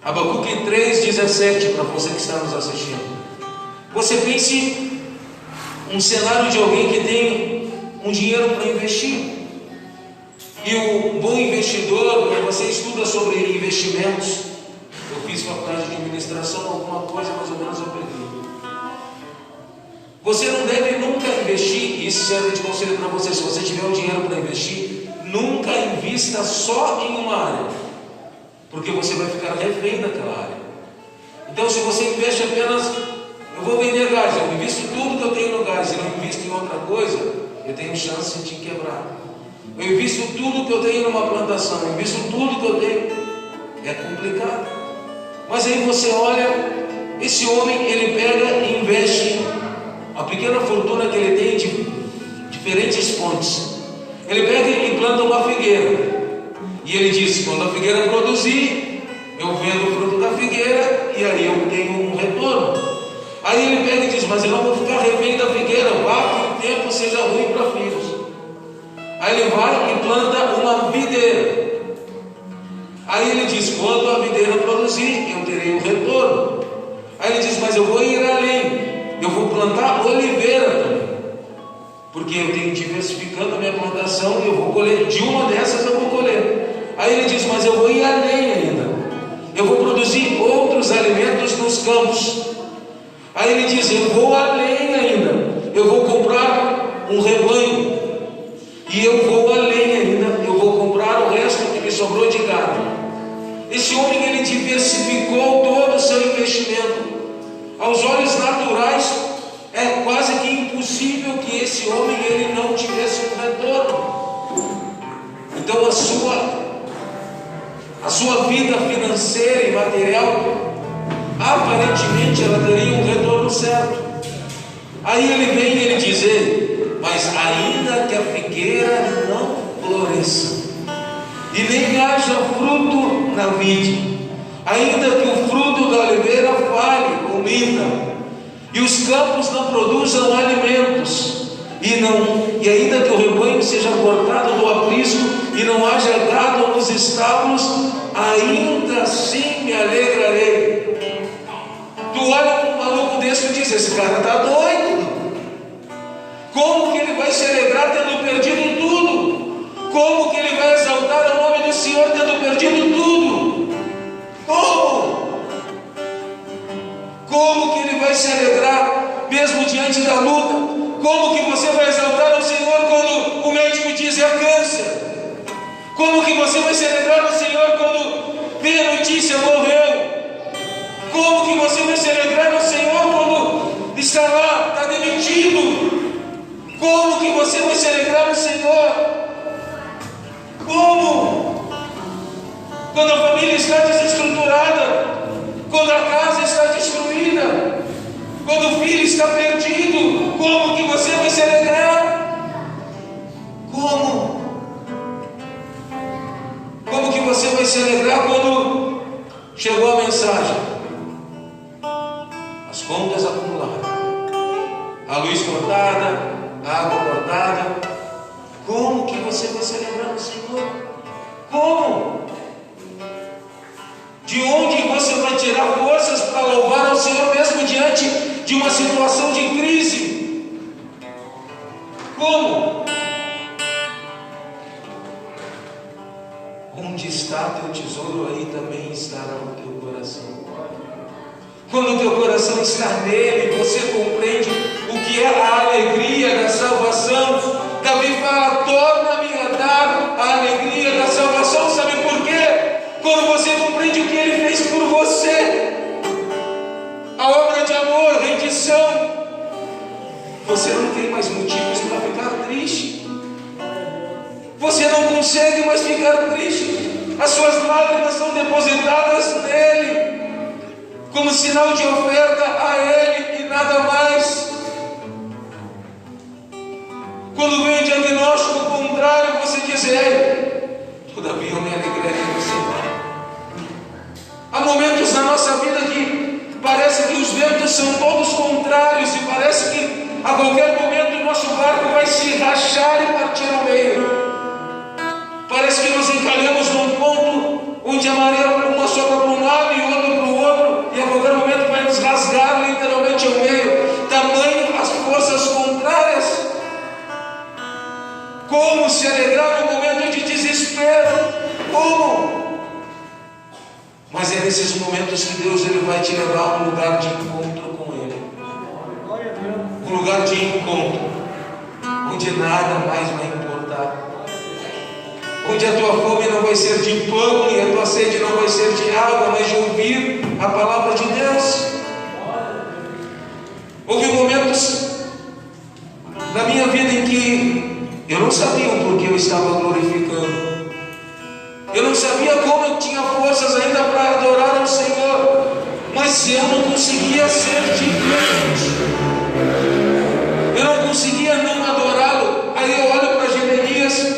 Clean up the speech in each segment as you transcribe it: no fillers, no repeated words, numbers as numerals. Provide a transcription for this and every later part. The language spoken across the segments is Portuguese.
Abacuque 3,17, para você que está nos assistindo. Você pense um cenário de alguém que tem um dinheiro para investir. E o bom investidor, quando você estuda sobre investimentos, eu fiz faculdade de administração, alguma coisa mais ou menos eu peguei. Você não deve nunca investir, e isso serve de conselho para você, se você tiver um dinheiro para investir, nunca invista só em uma área, porque você vai ficar refém daquela área. Então, se você investe apenas, eu vou vender gás, eu invisto tudo que eu tenho no gás e não invisto em outra coisa, eu tenho chance de quebrar. Eu invisto tudo que eu tenho numa plantação, eu invisto tudo que eu tenho, é complicado. Mas aí você olha, esse homem, ele pega e investe a pequena fortuna que ele tem de diferentes fontes. Ele pega e planta uma figueira, e ele diz: quando a figueira produzir, eu vendo o fruto da figueira, e aí eu tenho um retorno. Aí ele pega e diz: mas eu não vou ficar refém da figueira, vá que o tempo seja ruim para figos. Aí ele vai e planta uma videira. Aí ele diz: quando a videira produzir, eu terei um retorno. Aí ele diz: mas eu vou ir além, eu vou plantar oliveira também, porque eu tenho diversificando a minha plantação e eu vou colher, de uma dessas eu vou colher. Aí ele diz: mas eu vou ir além ainda, eu vou produzir outros alimentos nos campos. Aí ele diz: eu vou além ainda, eu vou comprar um rebanho, e eu vou além ainda, eu vou comprar o resto que me sobrou de gado. Esse homem, ele diversificou todo o seu investimento. Aos olhos naturais, é quase que impossível que esse homem, ele não tivesse um retorno. Então a sua vida financeira e material, aparentemente ela teria um retorno certo. Aí ele vem e ele diz: ei, mas ainda que a figueira não floresça e nem haja fruto na vide, ainda que o fruto da oliveira fale ou minta, e os campos não produzam alimentos, e ainda que o rebanho seja cortado do aprisco e não haja gado nos estábulos, ainda assim me alegrarei. Tu olha um maluco desse e diz: esse cara está doido. Como que ele vai celebrar tendo perdido tudo? Como que ele vai exaltar o nome do Senhor tendo perdido tudo? Como que ele vai se alegrar mesmo diante da luta? Como que você vai exaltar o Senhor quando o médico diz é câncer? Como que você vai celebrar o Senhor quando vê a notícia morreu? Como que você vai celebrar o Senhor quando está lá, está demitido? Como que você vai celebrar o Senhor? Como? Quando a família está desestruturada, quando a casa está destruída, quando o filho está perdido, como que você vai se alegrar? Como? Como que você vai se alegrar quando chegou a mensagem? As contas acumuladas, a luz cortada, a água cortada. Como que você vai celebrar o Senhor? Como? De onde você vai tirar forças para louvar ao Senhor mesmo diante de uma situação de crise? Como? Onde está teu tesouro, aí também estará o teu coração. Quando o teu coração está nele, você compreende o que é a alegria da salvação. Davi fala: torna-me a dar a alegria da salvação. Sabe por quê? Quando você compreende o que ele fez por você, a obra de amor, rendição, você não tem mais motivos para ficar triste. Você não consegue mais ficar triste. As suas lágrimas são depositadas nele, como sinal de oferta a ele e nada mais. Quando vem o diagnóstico contrário, você diz: todavia eu me alegrarei no Senhor. Há momentos na nossa vida que parece que os ventos são todos contrários, e parece que a qualquer momento o nosso barco vai se rachar e partir ao meio. Parece que nós encalhamos num ponto onde a maré uma sopra para um lado e outra Mas é nesses momentos que Deus ele vai te levar a um lugar de encontro com Ele. Um lugar de encontro, onde nada mais vai importar. Onde a tua fome não vai ser de pão e a tua sede não vai ser de água, mas de ouvir a palavra de Deus. Houve momentos na minha vida em que eu não sabia o porquê eu estava glorificando. Eu não sabia como eu tinha forças ainda para adorar ao Senhor, mas eu não conseguia ser diferente. Eu não conseguia não adorá-lo. Aí eu olho para Jeremias,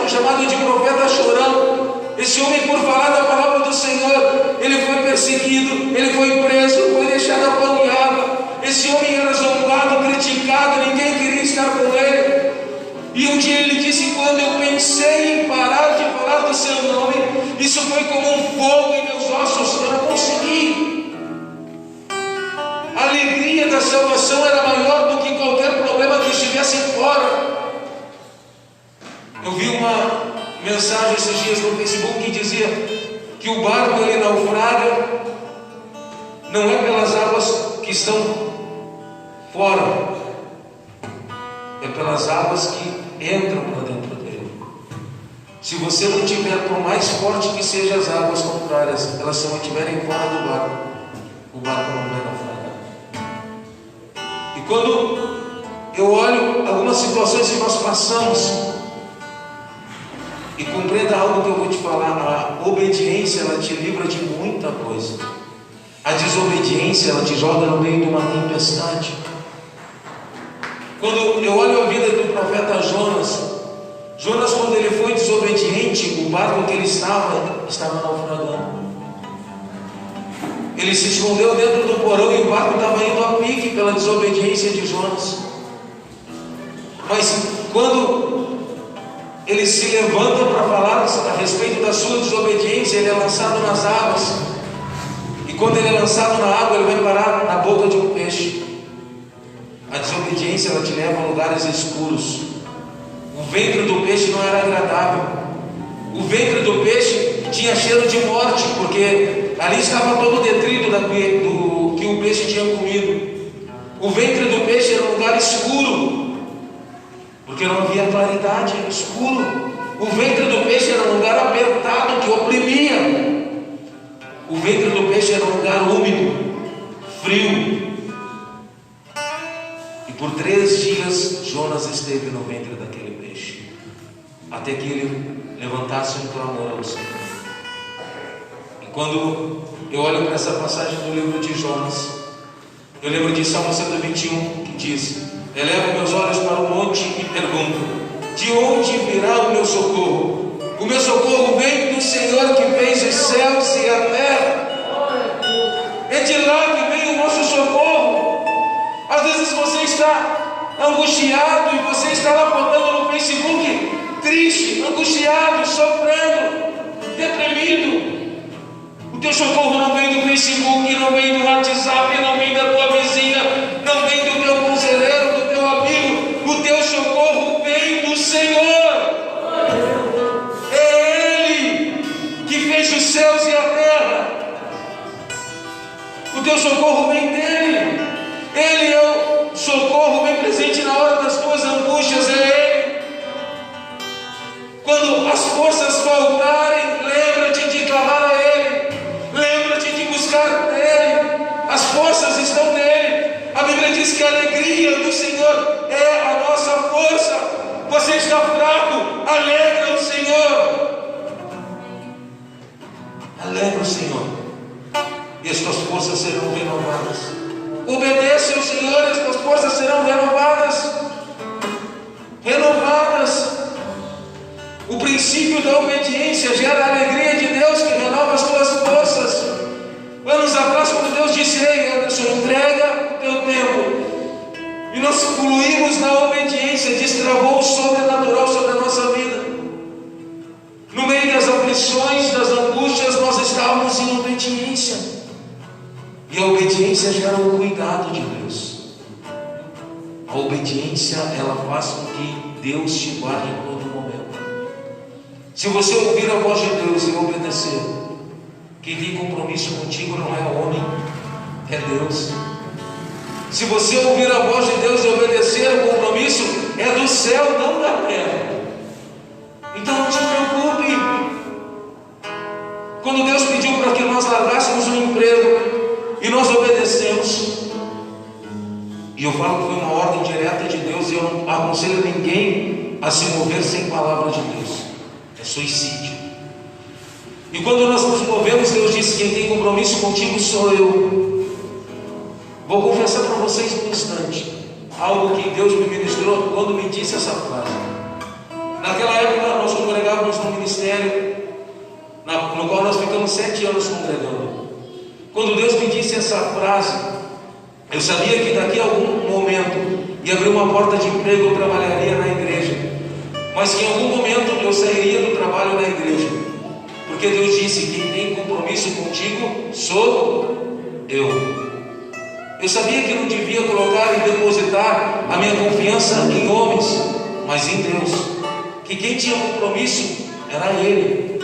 chamado de profeta chorão. Esse homem, por falar da palavra do Senhor, ele foi perseguido, ele foi preso, foi deixado a pão e água. Esse homem era zombado, criticado, ninguém queria estar com ele. E um dia ele disse: quando eu pensei em parar de falar do seu nome, isso foi como um fogo em meus ossos, eu não consegui. A alegria da salvação era maior do que qualquer problema que estivesse fora. Eu vi uma mensagem esses dias no Facebook que dizia que o barco ele naufraga não é pelas águas que estão fora, é pelas águas que entram para dentro dele. Se você não tiver, por mais forte que sejam as águas contrárias, elas se mantiverem fora do barco, o barco não vai naufragar. E quando eu olho algumas situações que nós passamos, e compreenda algo que eu vou te falar: a obediência ela te livra de muita coisa. A desobediência ela te joga no meio de uma tempestade. Quando eu olho a vida do profeta Jonas, quando ele foi desobediente, o barco que ele estava naufragando. Ele se escondeu dentro do porão e o barco estava indo a pique pela desobediência de Jonas. Mas quando ele se levanta para falar a respeito da sua desobediência, ele é lançado nas águas. E quando ele é lançado na água, ele vai parar na boca de um peixe. A desobediência ela te leva a lugares escuros. O ventre do peixe não era agradável. O ventre do peixe tinha cheiro de morte, porque ali estava todo o detrito do que o peixe tinha comido. O ventre do peixe era um lugar escuro, porque não havia claridade, era escuro. O ventre do peixe era um lugar apertado que oprimia. O ventre do peixe era um lugar úmido, frio. E por 3 dias Jonas esteve no ventre daquele peixe, até que ele levantasse um clamor ao Senhor. E quando eu olho para essa passagem do livro de Jonas, eu lembro de Salmo 121, que diz: elevo meus olhos para o monte e pergunto: de onde virá o meu socorro? O meu socorro vem do Senhor que fez os céus e a terra. É de lá que vem o nosso socorro. Às vezes você está angustiado e você está lá botando no Facebook, triste, angustiado, sofrendo, deprimido. O teu socorro não vem do Facebook, não vem do WhatsApp, não vem da tua vizinha, não vem do teu conselheiro, do teu amigo. O teu socorro vem do Senhor. É Ele que fez os céus e a terra. O teu socorro vem dEle. Ele é o socorro bem presente na hora das tuas angústias. É Ele. Quando as forças faltarem, lembra-te de clamar a Ele. Lembra-te de buscar nele. As forças estão nele. A Bíblia diz que a alegria do Senhor é a nossa força. Você está fraco, alegra o Senhor. Alegra o Senhor, e as tuas forças serão renovadas. Obedece ao Senhor, e as tuas forças serão renovadas. Renovadas. O princípio da obediência gera a alegria de Deus que renova as tuas forças. Anos atrás, quando Deus disse: ei, Anderson, entrega o teu tempo, e nós fluímos na obediência, destravou o sobrenatural sobre a nossa vida. No meio das aflições, das angústias, nós estávamos em obediência. E a obediência gera um cuidado de Deus. A obediência, ela faz com que Deus te guarde em todo momento. Se você ouvir a voz de Deus e obedecer, Quem tem compromisso contigo não é homem, é Deus. Se você ouvir a voz de Deus e obedecer, o compromisso é do céu, não da terra. Então não te preocupe. Quando Deus pediu para que nós largássemos o emprego e nós obedecemos, e eu falo que foi uma ordem direta de Deus, e eu não aconselho ninguém a se mover sem palavra de Deus, é suicídio. E quando nós nos movemos, Deus disse: quem tem compromisso contigo sou eu. Vou confessar para vocês num instante algo que Deus me ministrou quando me disse essa frase. Naquela época nós congregávamos no ministério, no qual nós ficamos 7 anos congregando. Quando Deus me disse essa frase, eu sabia que daqui a algum momento ia abrir uma porta de emprego, eu trabalharia na igreja, mas que em algum momento eu sairia do trabalho na igreja, porque Deus disse: quem tem compromisso contigo sou eu. Eu sabia que não devia colocar e depositar a minha confiança em homens, mas em Deus, que quem tinha compromisso era Ele.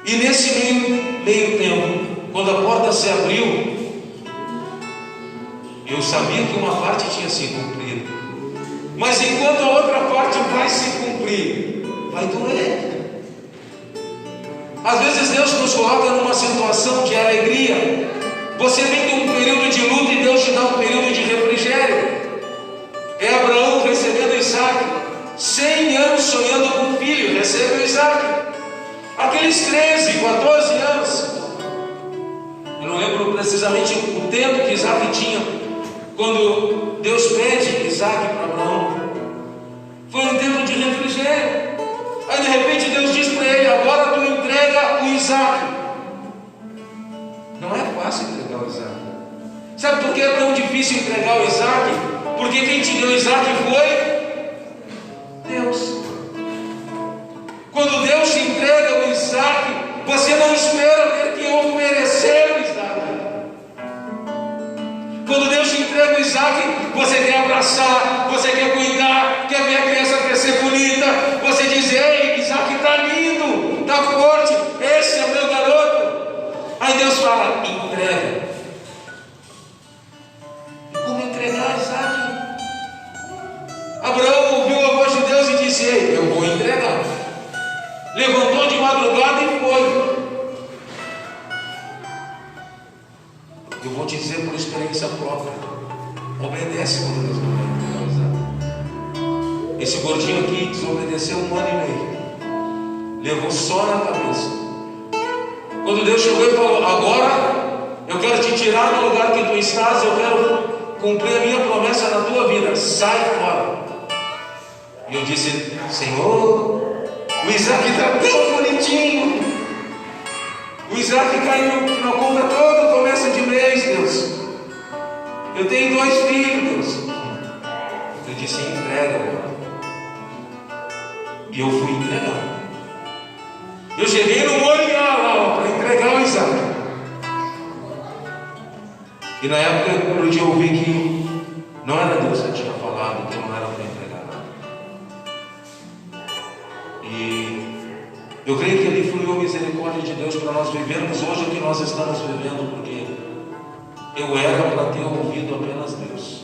E nesse meio tempo, quando a porta se abriu, eu sabia que uma parte tinha se cumprido, mas enquanto a outra parte vai se cumprir, vai doer. Às vezes Deus nos coloca numa situação de alegria. Você vem de um período de luta e Deus te dá um período de refrigério. É Abraão recebendo Isaac, 100 anos sonhando com um filho, recebe o Isaac. Aqueles 13, 14 anos, eu não lembro precisamente o tempo que Isaac tinha, quando Deus pede Isaac para Abraão, foi um tempo de refrigério. Aí de repente Deus diz para ele: agora tu entrega o Isaac. Não é fácil entregar o Isaac. Sabe por que é tão difícil entregar o Isaac? Porque quem te deu o Isaac foi Deus. Quando Deus te entrega o Isaac, você não espera ter que oferecer o Isaac. Quando Deus te entrega o Isaac, você quer abraçar, você quer cuidar, quer ver a criança crescer bonita. Você diz: ei, Isaac está lindo, está forte, esse é o meu garoto. Aí Deus fala: entrega. E como entregar Isaac? Abraão ouviu a voz de Deus e disse: ei, eu vou entregar. Levantou de madrugada e foi. Eu vou te dizer por experiência própria: obedece quando Deus vai entregar o Isaac. Esse gordinho aqui desobedeceu 1 ano e meio, levou só na cabeça. Quando Deus chegou e falou: agora eu quero te tirar do lugar que tu estás, eu quero cumprir a minha promessa na tua vida, sai fora. E eu disse: Senhor, o Isaac está tão bonitinho, o Isaac caiu na conta todo começo de mês, Deus. Eu tenho 2 filhos, Deus. Eu disse: entrega agora. E eu fui entregar. Eu cheguei no Moriá lá para entregar o Isaac. E na época eu podia ouvir que não era Deus que tinha falado, que não era para entregar nada. E eu creio que ali fluiu a misericórdia de Deus para nós vivermos hoje o que nós estamos vivendo, porque eu era para ter ouvido apenas Deus.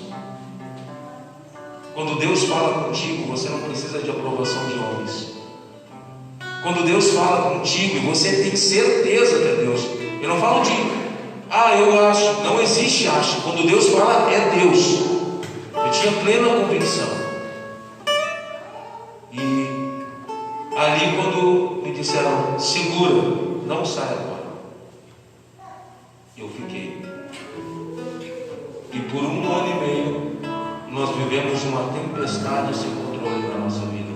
Quando Deus fala contigo, você não precisa de aprovação de homens. Quando Deus fala contigo e você tem certeza que é Deus, eu não falo de eu acho, não existe acho. Quando Deus fala, é Deus. Eu tinha plena convicção. E ali quando me disseram: segura, não sai agora, eu fiquei. E por 1 ano e meio nós vivemos uma tempestade sem controle na nossa vida.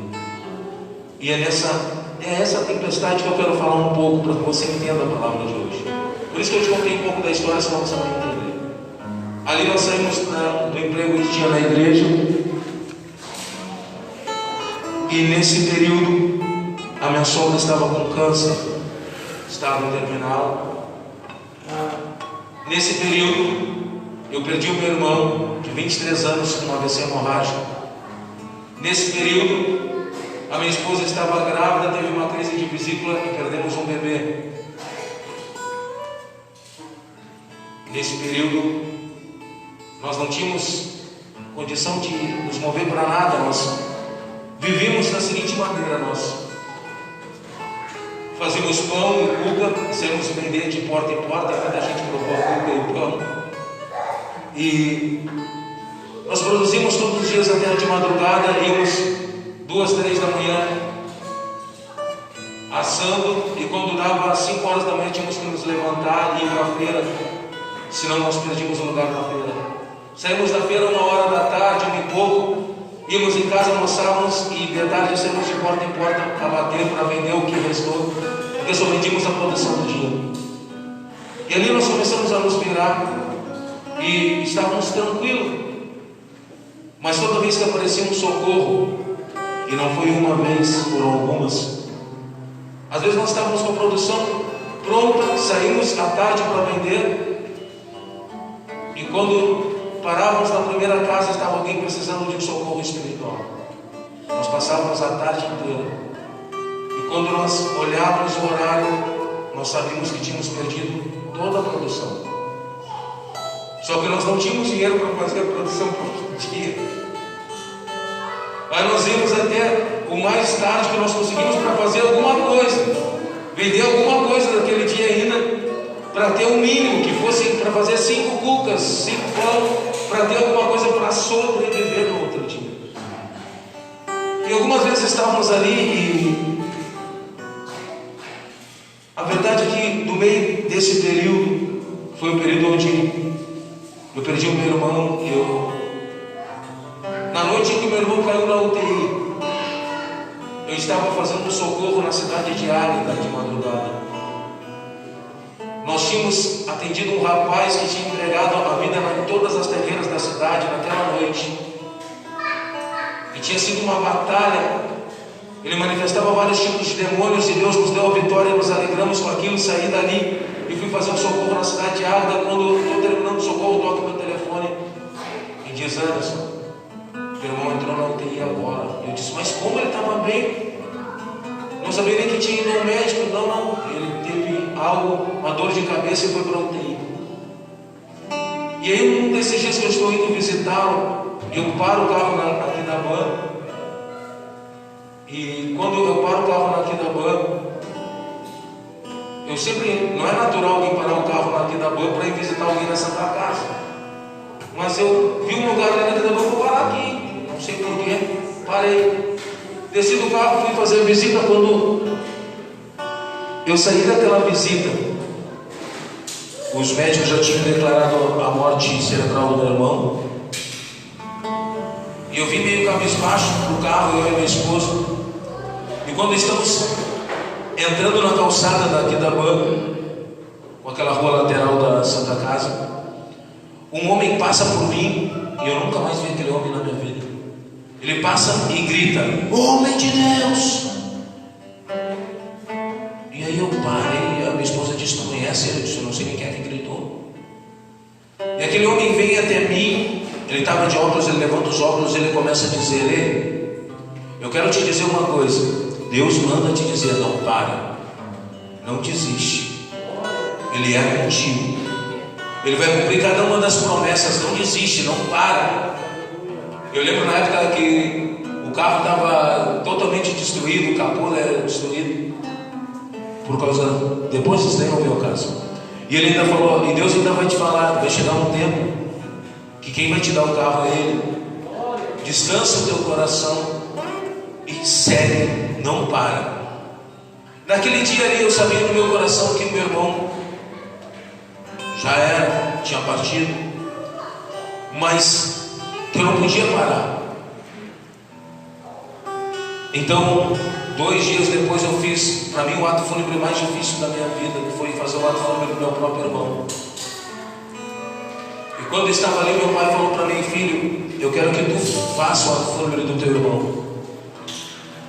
E é essa tempestade que eu quero falar um pouco para que você entenda a palavra de hoje. Por isso que eu te contei um pouco da história, senão você vai entender. Ali nós saímos do emprego que tinha na igreja, e nesse período a minha sogra estava com câncer, estava terminal. Nesse período eu perdi o meu irmão de 23 anos com uma AVC hemorrágico. Nesse período a minha esposa estava grávida, teve uma crise de vesícula e perdemos um bebê. nesse período, nós não tínhamos condição de nos mover para nada. Nós vivíamos da seguinte maneira: nós fazíamos pão e cuca, saímos vender de porta em porta, cada gente provou a cuca e o pão. E nós produzimos todos os dias até de madrugada, íamos 2, 3 da manhã assando, e quando dava 5 horas da manhã tínhamos que nos levantar e ir para a feira, senão nós perdíamos o lugar na feira. Saímos da feira 1h da tarde, 1 e pouco, íamos em casa, almoçávamos e de tarde saímos de porta em porta a bater para vender o que restou, porque só vendíamos a produção do dia. E ali nós começamos a nos virar e estávamos tranquilos, mas toda vez que aparecia um socorro, e não foi uma vez, foram algumas, às vezes nós estávamos com a produção pronta, saímos à tarde para vender, e quando parávamos na primeira casa, estava alguém precisando de um socorro espiritual. Nós passávamos a tarde inteira, e quando nós olhávamos o horário, nós sabíamos que tínhamos perdido toda a produção. Só que nós não tínhamos dinheiro para fazer a produção por dia. Aí nós íamos até o mais tarde que nós conseguimos para fazer alguma coisa, vender alguma coisa daquele dia ainda, para ter o mínimo, que fosse para fazer 5 cucas, 5 pão, para ter alguma coisa para sobreviver no outro dia. E algumas vezes estávamos ali e a verdade é que no meio desse período, foi o período onde eu perdi o meu irmão. Na noite em que meu irmão caiu na UTI, eu estava fazendo um socorro na cidade de Águeda de madrugada. Nós tínhamos atendido um rapaz que tinha entregado a vida em todas as terreiras da cidade naquela noite, e tinha sido uma batalha. Ele manifestava vários tipos de demônios e Deus nos deu a vitória e nos alegramos com aquilo. Saí dali e fui fazer um socorro na cidade de Águeda. Quando estou terminando o socorro, toco meu telefone e diz: Anderson, meu irmão entrou na UTI agora. Eu disse: mas como ele estava bem? Não sabia nem que tinha ido ao médico. Não, ele teve algo, uma dor de cabeça e foi para a UTI. E aí, um desses dias que eu estou indo visitá-lo, eu paro o carro aqui na van. E quando eu paro o carro na Aquidauã, eu sempre, não é natural alguém parar o carro na Aquidauã para ir visitar alguém na Santa Casa, mas eu vi um lugar ali na Aquidauã, vou parar aqui, não sei porquê, parei, desci do carro, fui fazer a visita. Quando eu saí daquela visita, os médicos já tinham declarado a morte cerebral do meu irmão, e eu vim meio cabisbaixo pro carro, eu e minha esposa. E quando estamos entrando na calçada daqui da Aquidauã, com aquela rua lateral da Santa Casa, um homem passa por mim, e eu nunca mais vi aquele homem na minha vida. Ele passa e grita: homem de Deus! E aí eu parei, a minha esposa disse: tu conhece ele? Eu disse: eu não sei nem quem é que gritou. E aquele homem vem até mim, ele estava de óculos, ele levanta os óculos e ele começa a dizer: ei, eu quero te dizer uma coisa, Deus manda te dizer, não para, não desiste, Ele é contigo, Ele vai cumprir cada uma das promessas, não desiste, não para. Eu lembro na época que o carro estava totalmente destruído, o capô era destruído, por causa, depois disso daí não veio o caso. E ele ainda falou, e Deus ainda vai te falar, vai chegar um tempo que quem vai te dar o carro é Ele. Descansa o teu coração e segue, não para. Naquele dia ali eu sabia no meu coração que meu irmão já era, tinha partido, mas que eu não podia parar. Então, 2 dias depois eu fiz, para mim, o ato fúnebre mais difícil da minha vida, que foi fazer o ato fúnebre do meu próprio irmão. E quando eu estava ali, meu pai falou para mim: filho, eu quero que tu faça o ato fúnebre do teu irmão.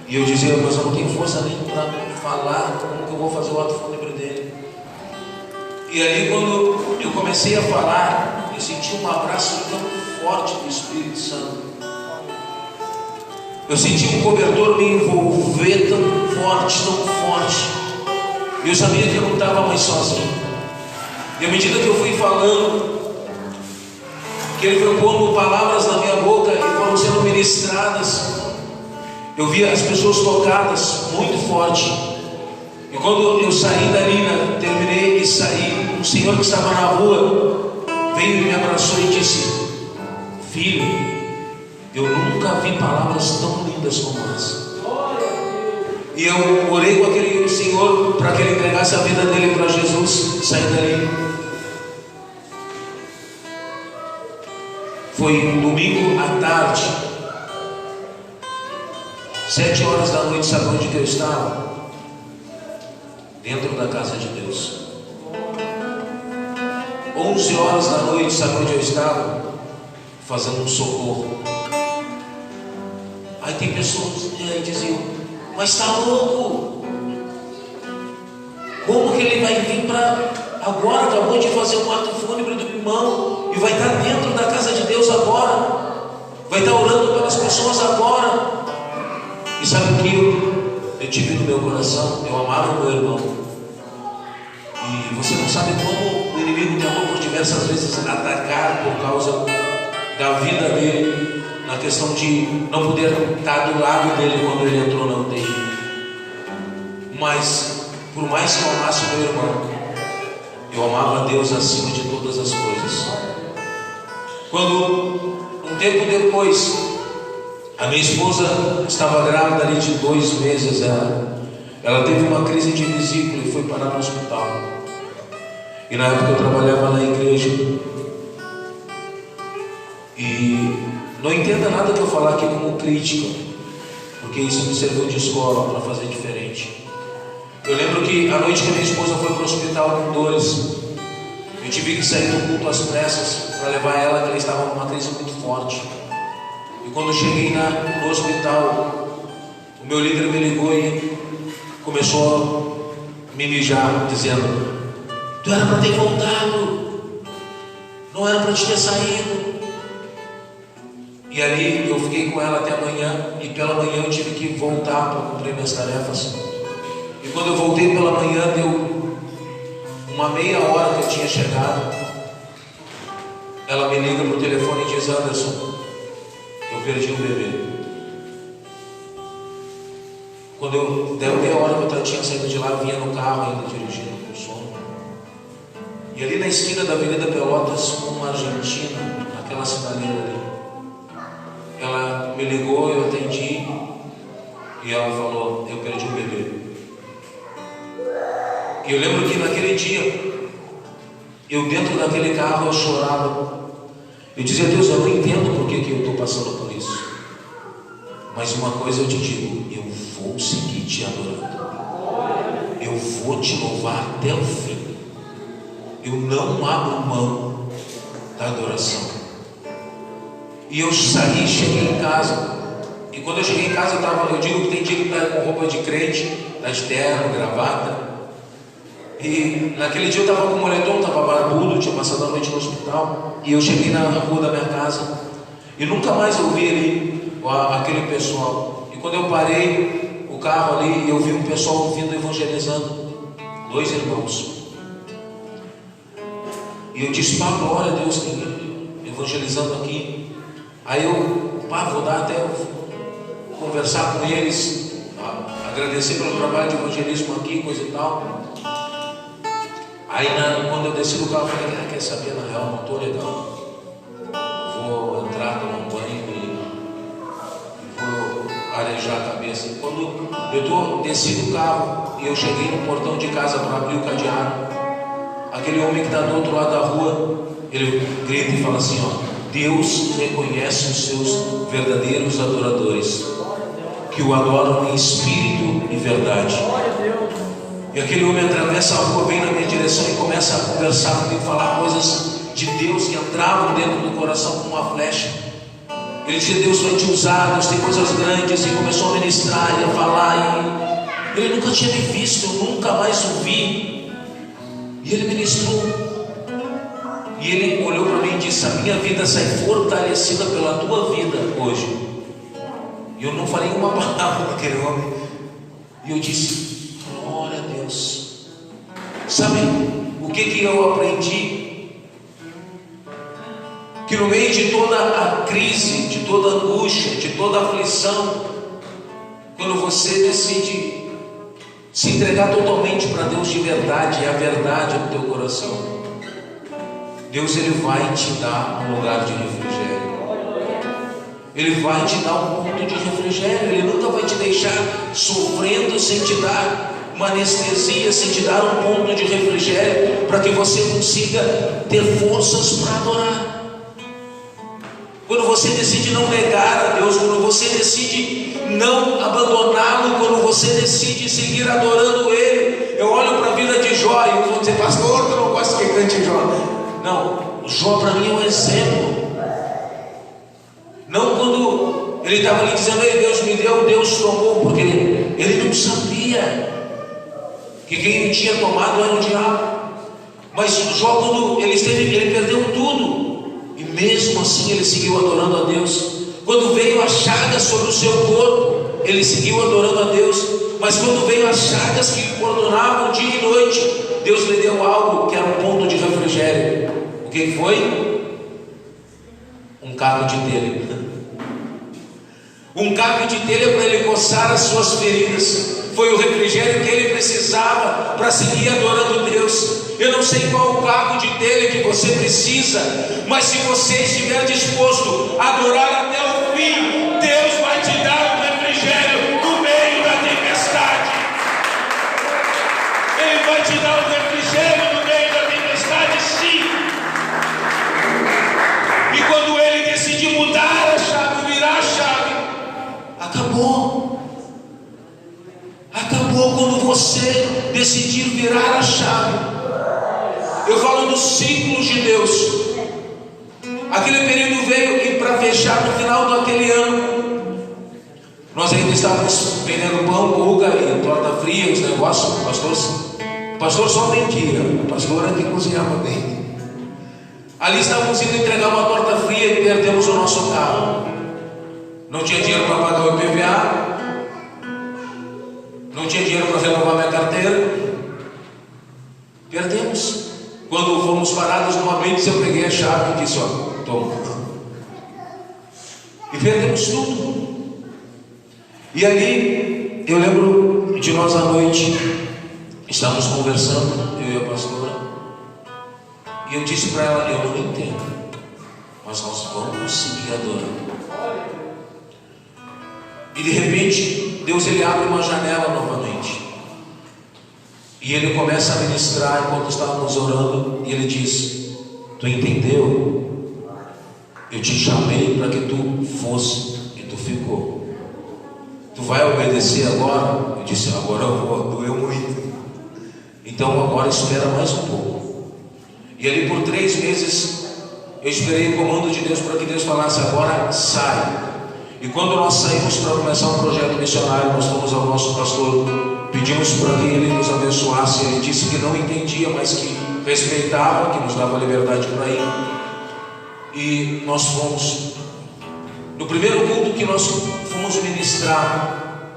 E eu dizia: mas eu não tenho força nem para falar como que eu vou fazer o ato fúnebre dele. E ali, quando eu comecei a falar, eu senti um abraço tão forte do Espírito Santo. Eu senti um cobertor me envolver tão forte, e eu sabia que eu não estava mais sozinho. E à medida que eu fui falando, que Ele foi pondo palavras na minha boca e foram sendo ministradas, eu via as pessoas tocadas muito forte. E quando eu saí dali, terminei e saí, um senhor que estava na rua veio e me abraçou e disse: filho, eu nunca vi palavras tão lindas como essa. E eu orei com aquele senhor para que ele entregasse a vida dele para Jesus. Saí dali. Foi um domingo à tarde, 7 horas da noite. Sabe onde que eu estava? Dentro da casa de Deus. 11 horas da noite, sabe onde eu estava? Fazendo um socorro. Aí tem pessoas que diziam: mas está louco? Como que ele vai vir para agora? Acabou de fazer um ato fúnebre do irmão e vai estar dentro da casa de Deus agora, vai estar orando pelas pessoas agora. E sabe o que eu tive no meu coração? Eu amava o meu irmão. E você não sabe como o inimigo tentou por diversas vezes atacar por causa da vida dele, na questão de não poder estar do lado dele quando ele entrou na UTI. Mas por mais que eu amasse meu irmão, eu amava Deus acima de todas as coisas. Quando um tempo depois a minha esposa estava grávida ali de 2 meses, ela teve uma crise de vesícula e foi parar no hospital. E na época eu trabalhava na igreja. E não entenda nada que eu falar aqui como crítica, porque isso me serviu de escola para fazer diferente. Eu lembro que a noite que a minha esposa foi para o hospital com dores, eu tive que sair do culto às pressas para levar ela, que ela estava numa crise muito forte. E quando eu cheguei no hospital, o meu líder me ligou e começou a me mijar, dizendo: tu era para ter voltado, não era para te ter saído. E ali eu fiquei com ela até amanhã, e pela manhã eu tive que voltar para cumprir minhas tarefas. E quando eu voltei pela manhã, deu uma meia hora que eu tinha chegado, ela me liga por telefone e diz: Anderson, eu perdi o bebê. Quando eu deu meia hora que eu tinha saído de lá, vinha no carro ainda dirigindo com sono. E ali na esquina da Avenida Pelotas, uma argentina, naquela sinaleira ali, ela me ligou, eu atendi, e ela falou: eu perdi o bebê. E eu lembro que naquele dia, eu dentro daquele carro, eu chorava. Eu dizia: Deus, eu não entendo por que eu estou passando por isso, mas uma coisa eu te digo: eu vou seguir te adorando, eu vou te louvar até o fim, eu não abro mão da adoração. E eu saí, cheguei em casa, e quando eu cheguei em casa, eu digo que tem dia que está com roupa de crente, está de terno, gravata. E naquele dia eu estava com moletom, estava barbudo, tinha passado a noite no hospital. E eu cheguei na rua da minha casa e nunca mais eu vi ali aquele pessoal. E quando eu parei o carro ali, eu vi um pessoal vindo evangelizando, 2 irmãos. E eu disse: glória a Deus, tem evangelizando aqui. Aí eu vou dar até conversar com eles, agradecer pelo trabalho de evangelismo aqui, coisa e tal. Aí quando eu desci do carro, eu falei: quer saber, na real, não estou legal, vou entrar, tomar um banho e vou arejar a cabeça. E quando eu desci do carro e eu cheguei no portão de casa para abrir o cadeado, aquele homem que está do outro lado da rua, ele grita e fala assim: Deus reconhece os seus verdadeiros adoradores, que o adoram em espírito e verdade. E aquele homem atravessa a rua, vem na minha direção e começa a conversar comigo, falar coisas de Deus que entravam dentro do coração como uma flecha. Ele dizia: Deus vai te usar, Deus tem coisas grandes. E começou a ministrar e a falar. E ele nunca tinha me visto, eu nunca mais o vi. E ele ministrou. E ele olhou para mim e disse: a minha vida sai fortalecida pela tua vida hoje. E eu não falei uma palavra para aquele homem. E eu disse: glória a Deus. Sabe o O que eu aprendi? Que no meio de toda a crise, de toda a angústia, de toda a aflição, quando você decide se entregar totalmente para Deus de verdade, é a verdade do teu coração, Deus ele vai te dar um lugar de refrigério. Ele vai te dar um ponto de refrigério. Ele nunca vai te deixar sofrendo sem te dar uma anestesia, sem te dar um ponto de refrigério, para que você consiga ter forças para adorar. Quando você decide não negar a Deus, quando você decide não abandoná-lo, quando você decide seguir adorando Ele. Eu olho para a vida de Jó e eu vou dizer: pastor, tu não gosta que cante Jó? Não, Jó para mim é um exemplo. Não quando ele estava ali dizendo: ei, Deus me deu, Deus tomou, porque ele não sabia que quem o tinha tomado era o diabo. Mas Jó, quando ele perdeu tudo, e mesmo assim ele seguiu adorando a Deus. Quando veio a chaga sobre o seu corpo, ele seguiu adorando a Deus. Mas quando veio as chagas que ordenavam dia e noite, Deus lhe deu algo que era um ponto de refrigério. O que foi? Um caco de telha. Um caco de telha para ele coçar as suas feridas. Foi o refrigério que ele precisava para seguir adorando Deus. Eu não sei qual o caco de telha que você precisa, mas se você estiver disposto a adorar até o fim, Deus vai te dar um refrigério no meio da tempestade. Ele vai te dar um refrigério no meio da tempestade, sim. E quando ele decidir mudar a chave, virar a chave, acabou. Acabou quando você decidir virar a chave. Eu falo dos ciclos de Deus. Aquele período veio, e para fechar no final daquele ano, nós ainda estávamos vendendo pão, cuca e torta fria, os negócios. Pastor só mentira, o pastor é que cozinhava bem. Ali estávamos indo entregar uma torta fria e perdemos o nosso carro. Não tinha dinheiro para pagar o IPVA, não tinha dinheiro para renovar minha carteira. Perdemos. Quando fomos parados numa blitz, eu peguei a chave e disse: ó, toma. E perdemos tudo. E ali, eu lembro de nós à noite, estávamos conversando, eu e a pastora, e eu disse para ela: eu não entendo, mas nós vamos seguir adorando. E de repente, Deus ele abre uma janela novamente. E ele começa a ministrar enquanto estávamos orando. E ele diz: tu entendeu? Eu te chamei para que tu fosse e tu ficou. Tu vai obedecer agora? Eu disse: agora eu vou, doeu muito. Então agora espera mais um pouco. E ali por 3 meses eu esperei o comando de Deus para que Deus falasse: agora sai. E quando nós saímos para começar um projeto missionário, nós fomos ao nosso pastor, pedimos para que ele nos abençoasse. Ele disse que não entendia, mas que respeitava, que nos dava liberdade para ir. E nós fomos. No primeiro culto que nós fomos ministrar,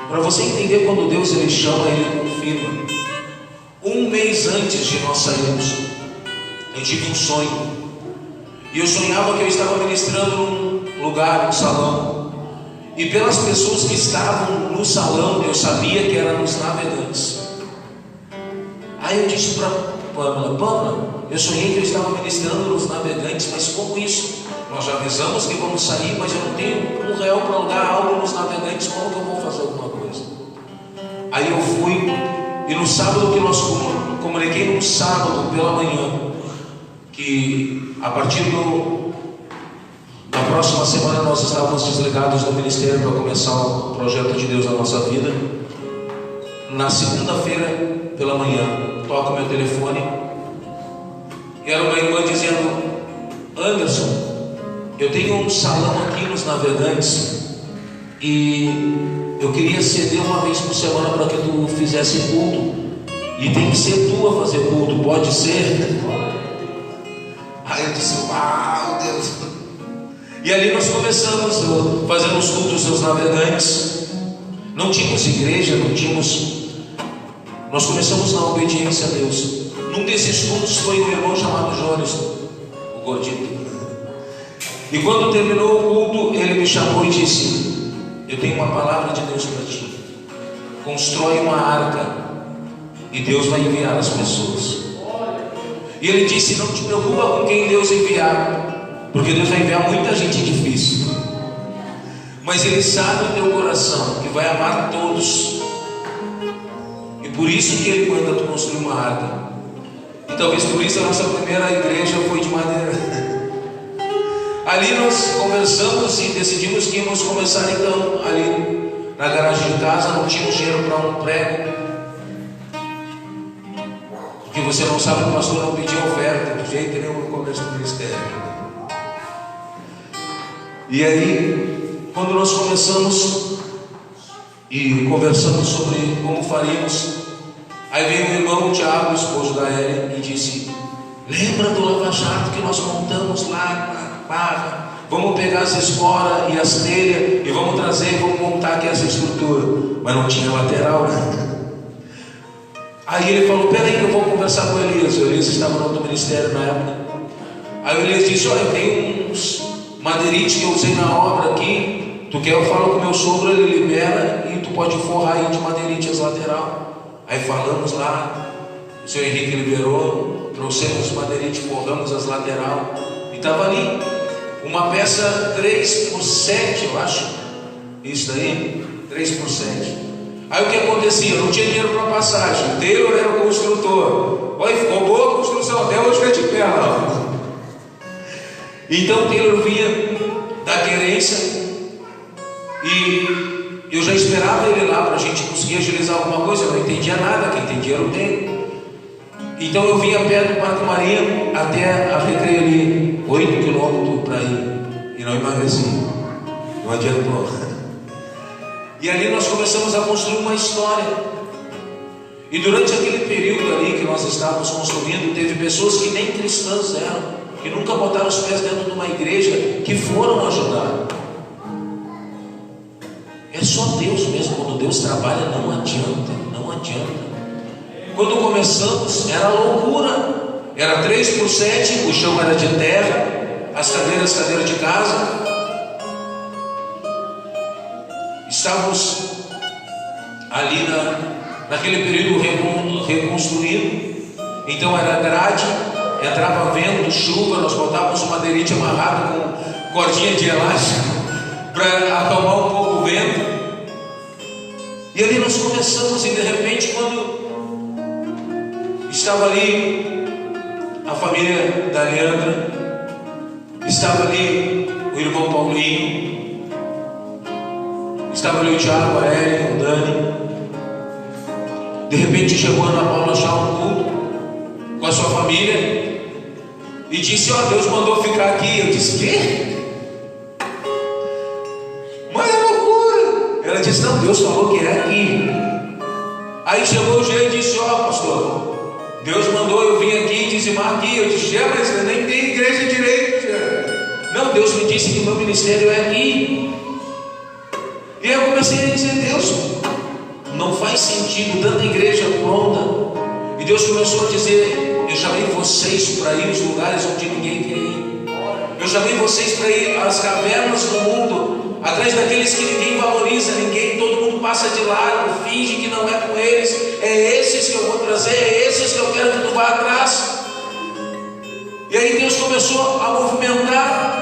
para você entender, quando Deus ele chama, ele confirma. 1 mês antes de nós sairmos, eu tive um sonho. E eu sonhava que eu estava ministrando num lugar, um salão. E pelas pessoas que estavam no salão, eu sabia que era nos navegantes. Aí eu disse para Pamela: eu sonhei que eu estava ministrando nos navegantes, mas como isso? Nós já avisamos que vamos sair, mas eu não tenho R$1 para alugar algo nos navegantes, como que eu vou fazer alguma coisa? Aí eu fui, e no sábado que nós comuniquei, no sábado pela manhã, que a partir da próxima semana nós estávamos desligados do ministério para começar o projeto de Deus na nossa vida. Na segunda-feira pela manhã, toca o meu telefone e era uma irmã dizendo: Anderson, eu tenho um salão aqui nos navegantes e eu queria ceder uma vez por semana para que tu fizesse culto, e tem que ser tu a fazer culto, pode ser? Aí eu disse: uau, Deus. E ali nós começamos fazendo os cultos dos navegantes. Não tínhamos igreja, não tínhamos Nós começamos na obediência a Deus. Num desses estudos foi um irmão chamado Jones, o gordinho. E quando terminou o culto, ele me chamou e disse: eu tenho uma palavra de Deus para ti. Constrói uma arca e Deus vai enviar as pessoas. E ele disse: não te preocupa com quem Deus enviar, porque Deus vai enviar muita gente difícil, mas Ele sabe o teu coração, que vai amar todos. E por isso que Ele manda tu construir uma arca. E talvez por isso a nossa primeira igreja foi de madeira. Ali nós conversamos e decidimos que íamos começar então ali na garagem de casa. Não tínhamos dinheiro para um prego, porque você não sabe que o pastor não pedia oferta de jeito nenhum no começo do ministério. E aí, quando nós começamos e conversamos sobre como faríamos, aí veio o irmão Tiago, esposo da Ellen, e disse: lembra do lava-jato que nós montamos lá na barra? Vamos pegar as esporas e as telhas e vamos trazer, vamos montar aqui essa estrutura. Mas não tinha lateral, né? Aí ele falou: peraí que eu vou conversar com o Elias. O Elias estava no outro ministério na época. Aí o Elias disse: olha, eu tenho uns madeirites que eu usei na obra aqui. Tu quer? Eu falo com o meu sogro, ele libera e tu pode forrar aí de madeirite as lateral. Aí falamos lá, o seu Henrique liberou, trouxemos os madeirites, forramos as lateral. E estava ali uma peça 3x7, eu acho. Isso daí, 3x7. Aí o que acontecia? Eu não tinha dinheiro para passagem. O Taylor era o construtor. Olha, ficou boa a construção, até hoje fica de pé lá. Então o Taylor vinha da querência e eu já esperava ele lá para a gente conseguir agilizar alguma coisa. Eu não entendia nada, quem tem dinheiro tem. Então eu vinha perto do Parque Marinha até a Recreio ali, 8 quilômetros para ir. E não emagreci, não adiantou. E ali nós começamos a construir uma história. E durante aquele período ali que nós estávamos construindo, teve pessoas que nem cristãs eram, que nunca botaram os pés dentro de uma igreja, que foram ajudar. É só Deus mesmo. Quando Deus trabalha, não adianta, não adianta. Quando começamos era loucura. Era 3x7, o chão era de terra, as cadeiras de casa. Estávamos ali naquele período reconstruindo. Então era grade, entrava vento, chuva, nós botávamos um madeirite amarrado com cordinha de elástico para acalmar um pouco o vento. E ali nós começamos, e de repente, quando estava ali a família da Leandra, estava ali o irmão Paulinho, estava ali o Thiago, a Érica, o Dani. De repente chegou a Ana Paula já no culto com a sua família e disse: ó, Deus mandou ficar aqui. Eu disse: quê? Mas é loucura. Ela disse: não, Deus falou que é aqui. Aí chegou o jeito e disse: ó, pastor, Deus mandou eu vir aqui e dizimar aqui. Eu disse: mas nem tem igreja direito. Não, Deus me disse que o meu ministério é aqui. E aí eu comecei a dizer: Deus, não faz sentido tanta igreja pronta. E Deus começou a dizer: eu chamei vocês para ir nos lugares onde ninguém quer ir. Eu chamei vocês para ir às cavernas do mundo, atrás daqueles que ninguém valoriza, todo mundo passa de largo, finge que não é com eles. É esses que eu vou trazer, é esses que eu quero que tu vá atrás. E aí Deus começou a movimentar.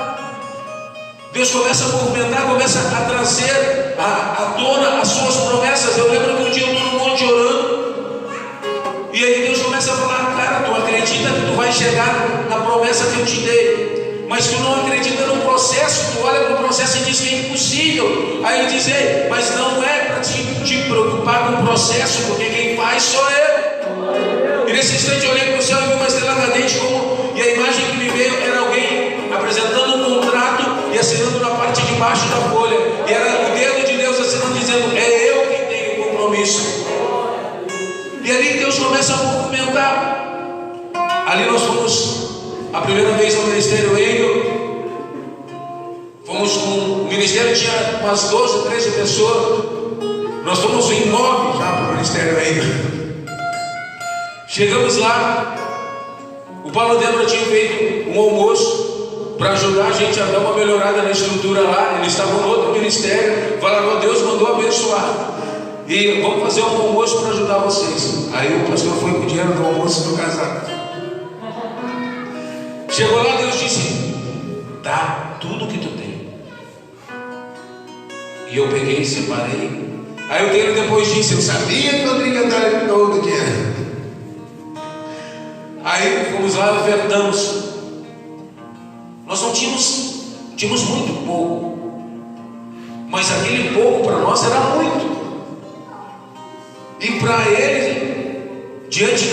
Deus começa a movimentar, começa a trazer à tona as suas promessas. Eu lembro que um dia eu estou no monte orando, e aí Deus começa a falar: cara, tu acredita que tu vai chegar na promessa que eu te dei, mas tu não acredita no processo. Tu olha para o processo e diz que é impossível. Aí ele diz: ei, mas não é para te preocupar com o processo, porque quem faz sou eu. E nesse instante eu olhei para o céu e vi uma estrela cadente, e a imagem que me veio era alguém apresentando um contrato e assinando na parte de baixo da folha, e era o dedo de Deus assinando, dizendo: é eu quem tenho o compromisso. E ali Deus começa a movimentar. Ali nós fomos a primeira vez ao Ministério Engel. Fomos com o ministério, tinha umas 12, 13 pessoas. Nós fomos em 9 já para o Ministério Engel. Chegamos lá, o Paulo Débora tinha feito um almoço para ajudar a gente a dar uma melhorada na estrutura lá. Eles estavam no outro ministério, falaram: Deus mandou abençoar, e vamos fazer um almoço para ajudar vocês. Aí o pastor foi com o dinheiro do almoço do casado. Chegou lá, Deus disse: dá tudo que tu tem. E eu peguei e separei. Aí o Taylor depois disse: eu sabia que eu tinha que dar todo o dinheiro. Aí fomos lá e ofertamos. Nós não tínhamos muito pouco, mas aquele pouco para nós era muito. E para ele, diante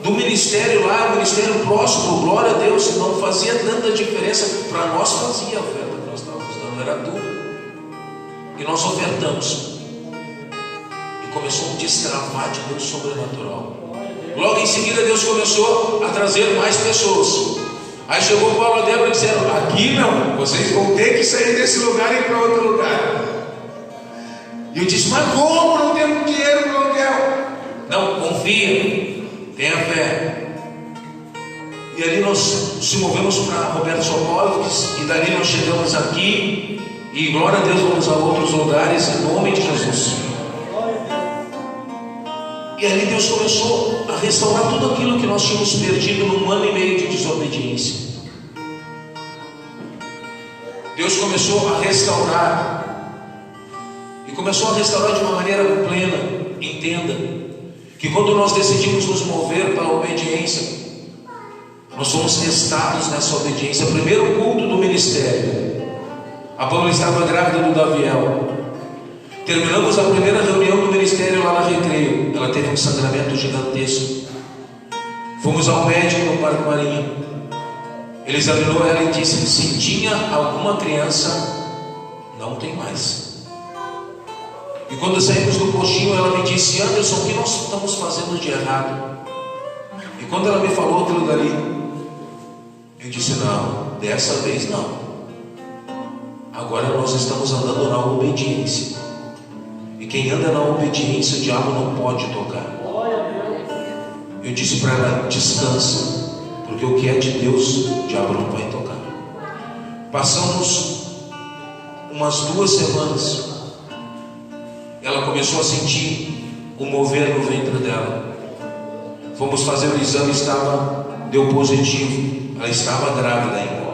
do ministério lá, o ministério próximo, glória a Deus, não fazia tanta diferença. Para nós fazia a oferta que nós estávamos dando, era tudo. E nós ofertamos. E começou um destravar de Deus sobrenatural. Logo em seguida Deus começou a trazer mais pessoas. Aí chegou o Paulo e a Débora e disseram: aqui não, vocês vão ter que sair desse lugar e ir para outro lugar. E eu disse: mas como? Não temos dinheiro para o aluguel. Não, confia, tenha fé. E ali nós se movemos para Roberto Sokovski, e dali nós chegamos aqui, e glória a Deus, vamos a outros lugares em nome de Jesus. E ali Deus começou a restaurar tudo aquilo que nós tínhamos perdido num ano e meio de desobediência. Deus começou a restaurar, e começou a restaurar de uma maneira plena. Entenda que quando nós decidimos nos mover para a obediência, nós fomos testados nessa obediência. Primeiro culto do ministério, a Paula estava grávida do Daviel. Terminamos a primeira reunião do ministério lá na Recreio. Ela teve um sangramento gigantesco. Fomos ao médico no Parque Marinho. Ele examinou ela e disse: se tinha alguma criança, não tem mais. E quando saímos do postinho, ela me disse: Anderson, o que nós estamos fazendo de errado? E quando ela me falou aquilo dali, eu disse: não, dessa vez não. Agora nós estamos andando na obediência. E quem anda na obediência, o diabo não pode tocar. Eu disse para ela: descansa, porque o que é de Deus, o diabo não vai tocar. Passamos umas 2 semanas. Ela começou a sentir o mover no ventre dela. Fomos fazer o exame, deu positivo. Ela estava grávida ainda.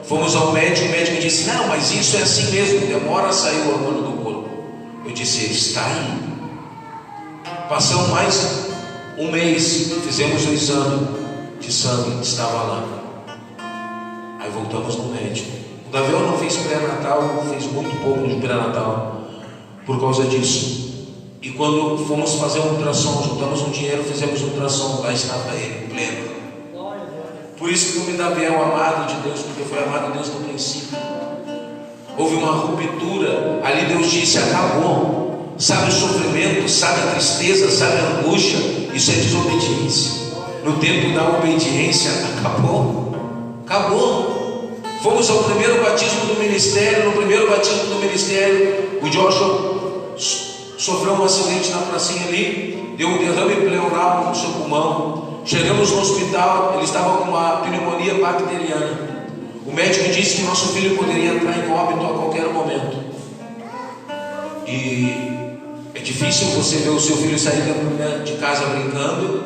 Fomos ao médico, o médico disse: não, mas isso é assim mesmo, demora a sair o hormônio do corpo. Eu disse: está aí. Passou mais um mês, fizemos o exame de sangue, estava lá. Aí voltamos no médico. O Daviel não fez pré-natal, fez muito pouco de pré-natal por causa disso. E quando fomos fazer um ultrassom, juntamos um dinheiro, fizemos um ultrassom, lá estava ele, pleno. Por isso que o nome Daviel, amado de Deus, porque foi amado de Deus no princípio. Houve uma ruptura, ali Deus disse: acabou. Sabe o sofrimento, sabe a tristeza, sabe a angústia, isso é desobediência. No tempo da obediência, acabou. Fomos ao primeiro batismo do ministério. No primeiro batismo do ministério, o Joshua sofreu um acidente na pracinha ali, deu um derrame pleural no seu pulmão. Chegamos no hospital, ele estava com uma pneumonia bacteriana. O médico disse que nosso filho poderia entrar em óbito a qualquer momento. E é difícil você ver o seu filho sair de casa brincando,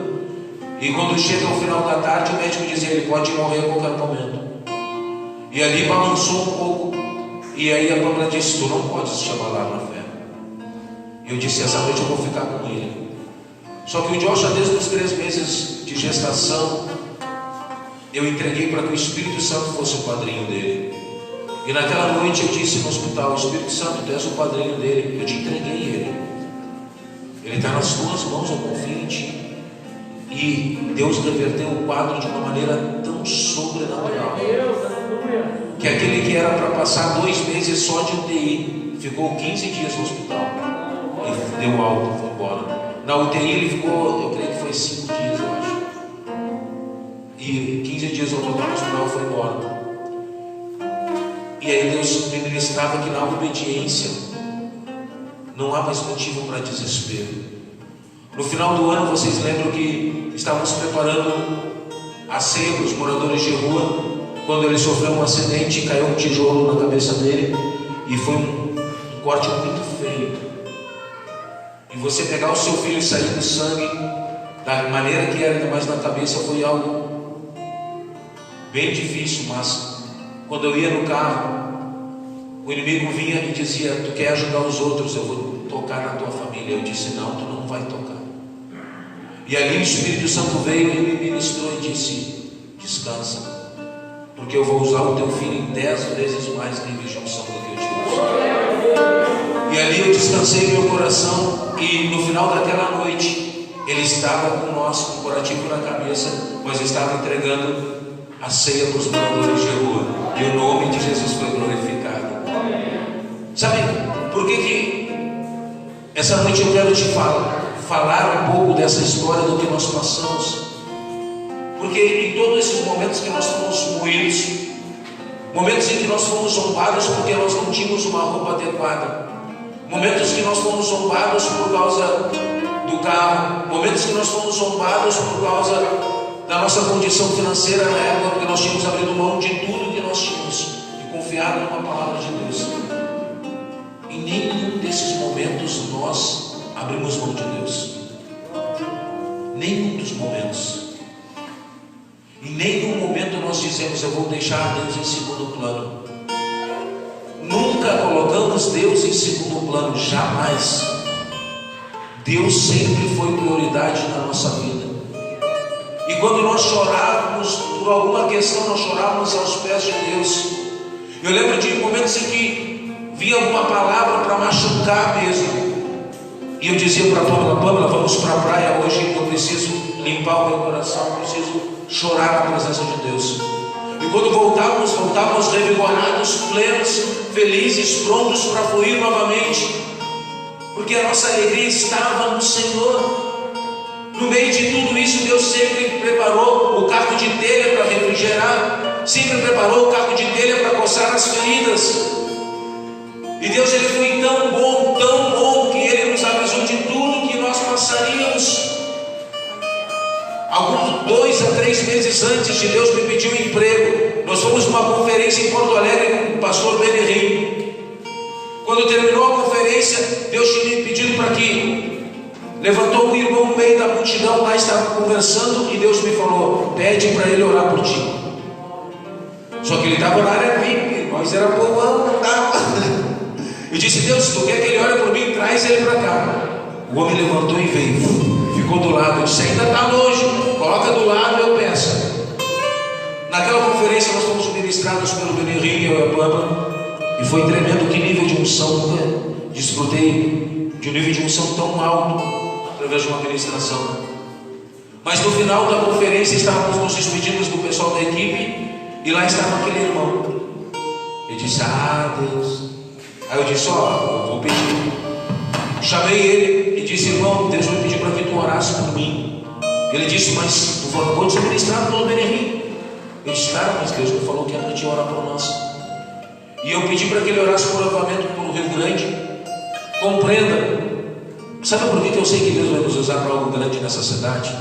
e quando chega ao final da tarde, o médico dizia: ele pode morrer a qualquer momento. E ali balançou um pouco, e aí a Pamela disse: tu não podes te abalar na fé. E eu disse: essa noite eu vou ficar com ele. Só que o Joshua, desde os 3 meses de gestação, eu entreguei para que o Espírito Santo fosse o padrinho dele. E naquela noite eu disse no hospital: Espírito Santo, tu és o padrinho dele, eu te entreguei ele. Ele está nas tuas mãos, eu confio em ti. E Deus reverteu o quadro de uma maneira tão sobrenatural, que aquele que era para passar 2 meses só de UTI, ficou 15 dias no hospital. E deu alta, foi embora. Na UTI ele ficou, eu creio que foi 5 dias, eu acho. E 15 dias no total no hospital, foi embora. E aí Deus me ministrava que na obediência não há mais motivo para desespero. No final do ano, vocês lembram que estávamos preparando a ceia para os moradores de rua, quando ele sofreu um acidente e caiu um tijolo na cabeça dele, e foi um corte muito feio. E você pegar o seu filho e sair do sangue da maneira que era, ainda mais na cabeça, foi algo bem difícil. Mas quando eu ia no carro, o inimigo vinha e dizia: tu quer ajudar os outros, eu vou tocar na tua família. Eu disse: não, tu não vai tocar. E ali o Espírito Santo veio e me ministrou e disse: descansa, porque eu vou usar o teu filho em 10 vezes mais níveis de unção do que eu te uso. E ali eu descansei meu coração, e no final daquela noite ele estava com nós, com o curativo na cabeça, mas estava entregando a ceia para os moradores de rua, e o nome de Jesus foi glorificado. Sabe por que essa noite eu quero te falar um pouco dessa história do que nós passamos? Porque em todos esses momentos que nós fomos moídos, momentos em que nós fomos zombados porque nós não tínhamos uma roupa adequada, momentos que nós fomos zombados por causa do carro, momentos que nós fomos zombados por causa da nossa condição financeira na época, porque nós tínhamos abrido mão de tudo que nós tínhamos e confiado numa palavra de Deus. Em nenhum desses momentos nós abrimos mão de Deus. Nenhum dos momentos. Em nenhum momento nós dizemos: eu vou deixar Deus em segundo plano. Nunca colocamos Deus em segundo plano, jamais. Deus sempre foi prioridade na nossa vida. E quando nós chorávamos por alguma questão, nós chorávamos aos pés de Deus. Eu lembro de momentos em que vinha alguma palavra para machucar mesmo, e eu dizia para a Pâmela: vamos para a praia hoje, eu preciso limpar o meu coração, eu preciso chorar na presença de Deus. E quando voltávamos revigorados, plenos, felizes, prontos para fluir novamente, porque a nossa alegria estava no Senhor. No meio de tudo isso, Deus sempre preparou o caco de telha para refrigerar, sempre preparou o caco de telha para coçar as feridas. E Deus, ele foi tão bom, que ele nos avisou de tudo que nós passaríamos. Alguns 2 a 3 meses antes de Deus me pedir um emprego, nós fomos numa conferência em Porto Alegre com o pastor Benerim. Quando terminou a conferência, Deus tinha me pedido para que levantou um irmão no meio da multidão, lá estava conversando, e Deus me falou: pede para ele orar por ti. Só que ele estava na área VIP, nós era povão, não estava. Eu disse: Deus, se tu quer que ele ore por mim, traz ele para cá. O homem levantou e veio, ficou do lado. Eu disse: ainda está longe, coloca do lado, eu peço. Naquela conferência nós fomos ministrados pelo Benerim e a Pâmela, e foi tremendo. Que nível de unção, nunca desfrutei de um nível de unção tão alto através de uma ministração. Mas no final da conferência estávamos nos despedindo do pessoal da equipe, e lá estava aquele irmão. Eu disse: ah, Deus. Aí eu disse: ó, vou pedir. Chamei ele e disse: irmão, Deus me pediu para que tu orasse por mim. Ele disse: mas tu acabou de ser ministrado pelo Benerim. Eu disse: cara, mas Deus me falou que é para te orar por nós. E eu pedi para que ele orasse por avivamento pelo Rio Grande. Compreenda. Sabe por que eu sei que Deus vai nos usar para algo grande nessa cidade?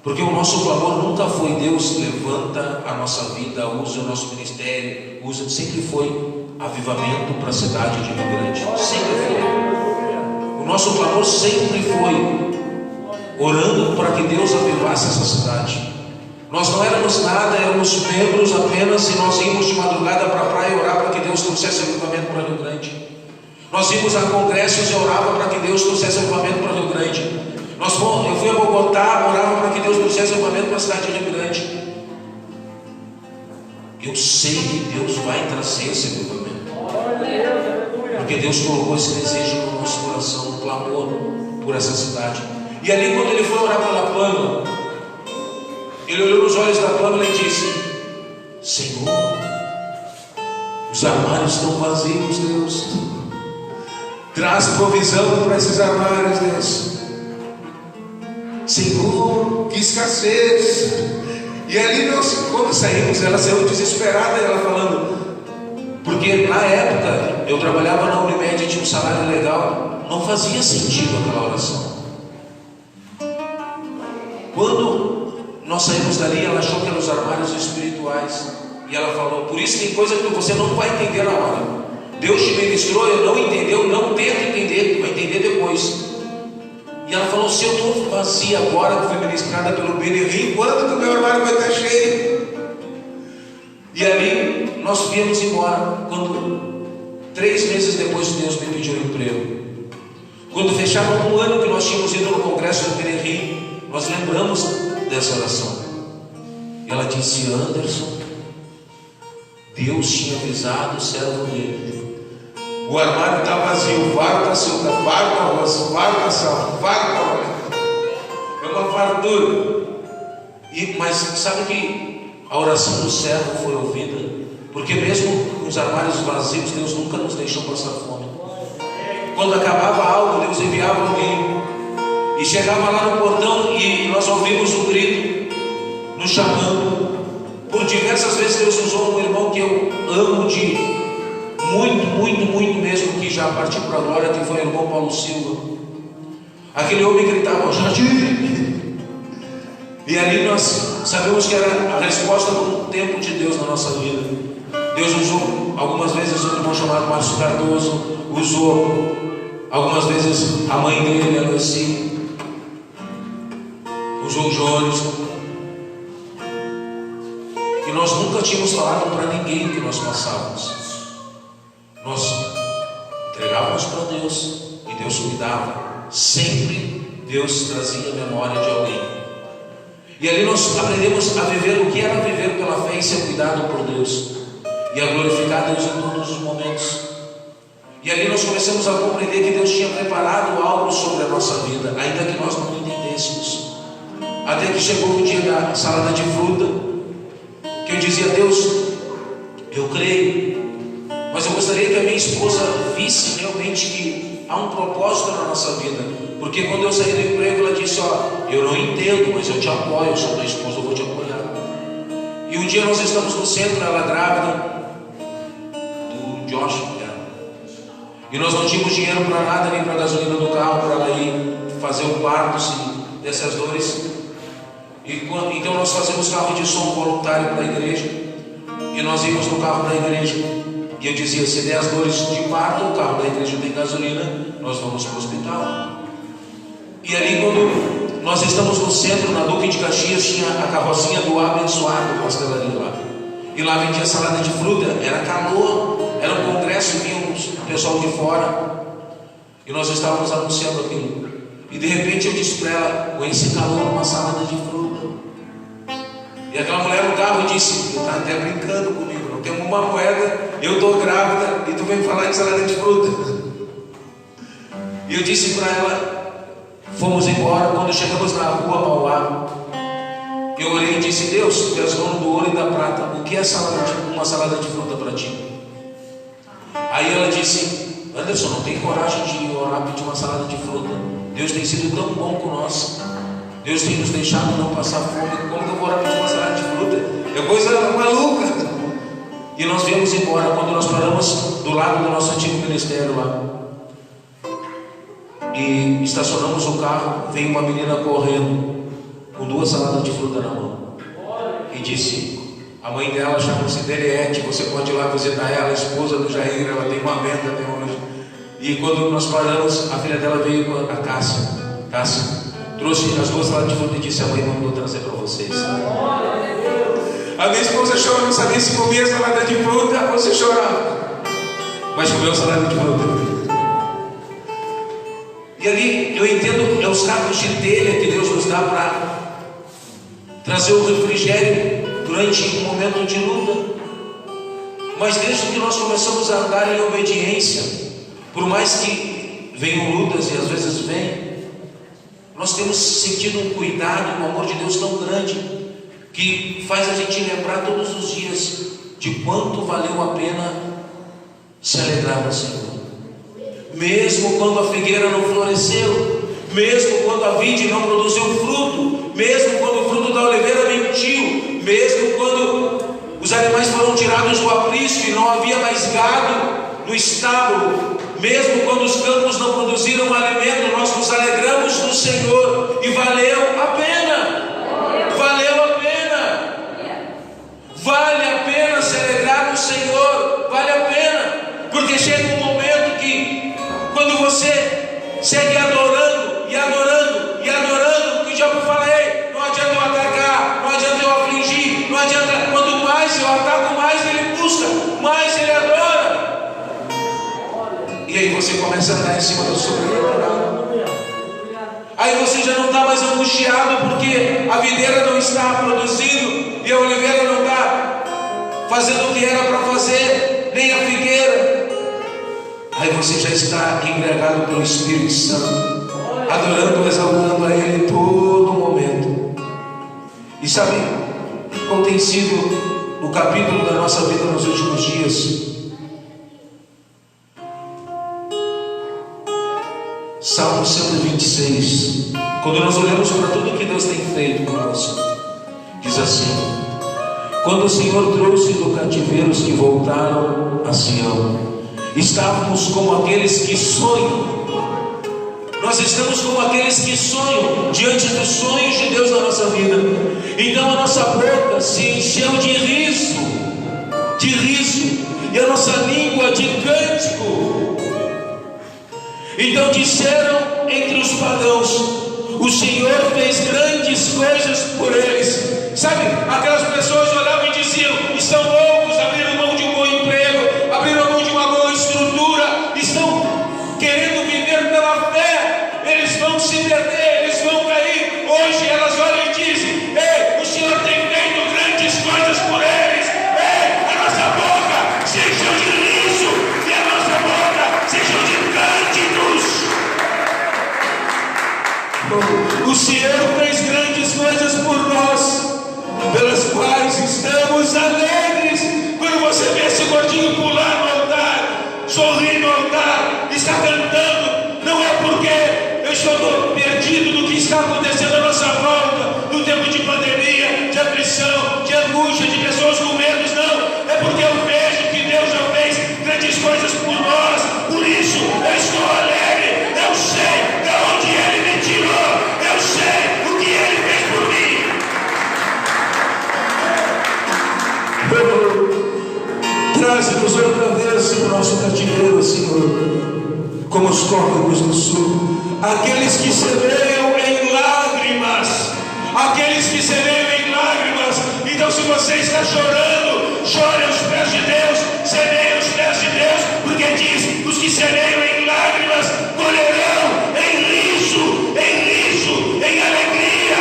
Porque o nosso clamor nunca foi: Deus, levanta a nossa vida, usa o nosso ministério, sempre foi avivamento para a cidade de Rio Grande. Sempre foi. O nosso clamor sempre foi orando para que Deus avivasse essa cidade. Nós não éramos nada, éramos membros apenas, e nós íamos de madrugada para a praia orar para que Deus trouxesse avivamento para Rio Grande. Nós íamos a congressos e orava para que Deus trouxesse avivamento para Rio Grande. Eu fui a Bogotá, orava para que Deus trouxesse avivamento para a cidade de Rio Grande. Eu sei que Deus vai trazer esse avivamento, porque Deus colocou esse desejo no nosso coração, um clamor por essa cidade. E ali, quando ele foi orar pela Pâmela, ele olhou nos olhos da Pâmela e disse: Senhor, os armários estão vazios, Deus. Traz provisão para esses armários, Deus. Senhor, que escassez. E ali quando saímos, ela saiu desesperada, ela falando, porque na época eu trabalhava na Unimed e tinha um salário legal, não fazia sentido aquela oração. Quando nós saímos dali, ela achou que eram os armários espirituais. E ela falou: por isso tem coisa que você não vai entender na hora. Deus te ministrou, eu não entendeu, não tenta entender, tu vai entender depois. E ela falou: se eu estou vazia agora, que fui ministrada pelo Benihim, quando que o meu armário vai estar cheio? E ali nós viemos embora, quando 3 meses depois Deus me pediu um emprego. Quando fechava um ano que nós tínhamos ido no congresso do Benihim, nós lembramos dessa oração. E ela disse: Anderson, Deus tinha avisado o servo dele. O armário está vazio, farta açúcar, farta arroz, farta sal, farta óleo. É uma fartura. Mas sabe que a oração do servo foi ouvida? Porque mesmo com os armários vazios, Deus nunca nos deixou passar fome. Quando acabava algo, Deus enviava alguém. E chegava lá no portão e nós ouvimos um grito nos chamando. Por diversas vezes Deus usou um irmão que eu amo de muito mesmo, que já partiu para a glória, que foi o irmão Paulo Silva. Aquele homem gritava: Jardim! E ali nós sabemos que era a resposta do tempo de Deus na nossa vida. Deus usou algumas vezes um irmão chamado Márcio Cardoso, usou algumas vezes a mãe dele, a Lucy, usou o Jones. E nós nunca tínhamos falado para ninguém que nós passávamos. Nós entregávamos para Deus e Deus cuidava. Sempre Deus trazia a memória de alguém. E ali nós aprendemos a viver o que era viver pela fé e ser cuidado por Deus, e a glorificar Deus em todos os momentos. E ali nós começamos a compreender que Deus tinha preparado algo sobre a nossa vida, ainda que nós não entendêssemos. Até que chegou o dia da salada de fruta, que eu dizia: Deus, eu creio, mas eu gostaria que a minha esposa visse realmente que há um propósito na nossa vida. Porque quando eu saí do emprego, ela disse: ó, eu não entendo, mas eu te apoio, eu sou tua esposa, eu vou te apoiar. E um dia nós estamos no centro, ela grávida do Josh, e nós não tínhamos dinheiro para nada, nem para a gasolina do carro, para ela ir fazer o parto, se desse as dores. Então nós fazemos carro de som voluntário para a igreja, e nós íamos no carro da igreja. E eu dizia: se der as dores de parto, o carro da igreja tem gasolina, nós vamos para o hospital. E ali, quando nós estamos no centro, na Duque de Caxias, tinha a carrocinha do Abençoado, pastelaria lá. E lá vendia salada de fruta, era calor, era um congresso, vinha o pessoal de fora. E nós estávamos anunciando aquilo. E de repente eu disse para ela: com esse calor, uma salada de fruta. E aquela mulher no carro disse: tu está até brincando comigo, não tem uma moeda, eu estou grávida e tu vem falar de salada de fruta. E eu disse para ela, fomos embora. Quando chegamos na rua Mauá, eu orei e disse: Deus, tu és dono do ouro e da prata, o que é uma salada de fruta para ti? Aí ela disse: Anderson, não tem coragem de orar pedir uma salada de fruta. Deus tem sido tão bom com nós, Deus tem nos deixado não passar fome. Como que eu vou orar pedir uma salada de fruta? É coisa maluca. E nós viemos embora. Quando nós paramos do lado do nosso antigo ministério lá e estacionamos o carro, veio uma menina correndo com 2 saladas de fruta na mão e disse: a mãe dela chama-se Deriete, você pode ir lá visitar ela, a esposa do Jair, ela tem uma venda até hoje. E quando nós paramos, a filha dela veio com a Cássia, trouxe as 2 saladas de fruta e disse: a mãe mandou trazer para vocês. A minha esposa chora, não sabia se comia salada de fruta ou se chorava, mas comeu salada de fruta. E ali eu entendo, é os cacos de telha que Deus nos dá para trazer o refrigério durante um momento de luta. Mas desde que nós começamos a andar em obediência, por mais que venham lutas, e às vezes vem, nós temos sentido um cuidado, um amor de Deus tão grande, que faz a gente lembrar todos os dias de quanto valeu a pena se alegrar no Senhor. Mesmo quando a figueira não floresceu, mesmo quando a vide não produziu fruto, mesmo quando o fruto da oliveira mentiu, mesmo quando os animais foram tirados do aprisco e não havia mais gado no estábulo, mesmo quando os campos não produziram alimento, nós nos alegramos no Senhor e valeu a pena. ataca, mais ele busca, mais ele adora. E aí você começa a andar em cima do sobrenatural. Aí você já não está mais angustiado porque a videira não está produzindo e a oliveira não está fazendo o que era para fazer, nem a figueira. Aí você já está embriagado pelo Espírito Santo, adorando, exaltando a Ele em todo momento. E sabe qual tem sido o capítulo da nossa vida nos últimos dias? Salmo 126. Quando nós olhamos para tudo que Deus tem feito conosco, diz assim: quando o Senhor trouxe do cativeiro os que voltaram a Sião, estávamos como aqueles que sonham. Nós estamos como aqueles que sonham diante dos sonhos de Deus na nossa vida. Então a nossa boca se encheu de riso, e a nossa língua de cântico. Então disseram entre os pagãos: o Senhor fez grandes coisas por eles. Sabe, aquelas pessoas olhavam e diziam: estão loucos, abriram mão de um bom emprego, abriram mão de uma boa estrutura, estão querendo viver pela fé, eles vão se perder, eles vão cair. Hoje elas olham e dizem: ei, o Senhor tem feito grandes coisas por eles. Ei, a nossa boca se encheu de riso e a nossa boca se encheu de cânticos. O Senhor fez grandes coisas por nós, pelas quais estamos alegres. Quando você vê esse gordinho pular no altar, sorrir no altar, está cantando, não é porque eu estou perdido do que está acontecendo à nossa volta, no tempo de pandemia, de aflição, de angústia, de pessoas com medos, não. É porque eu vejo que Deus já fez grandes coisas por nós. Por isso eu estou alegre. Eu sei de onde Ele me tirou, eu sei o que Ele fez por mim. Traze-nos outra vez o nosso cativeiro, Senhor, como os córregos do sul. Aqueles que semeiam em lágrimas, aqueles que semeiam em lágrimas. Então, se você está chorando, chore aos pés de Deus, semeie aos pés de Deus, porque diz: os que semeiam em lágrimas colherão em riso, em alegria.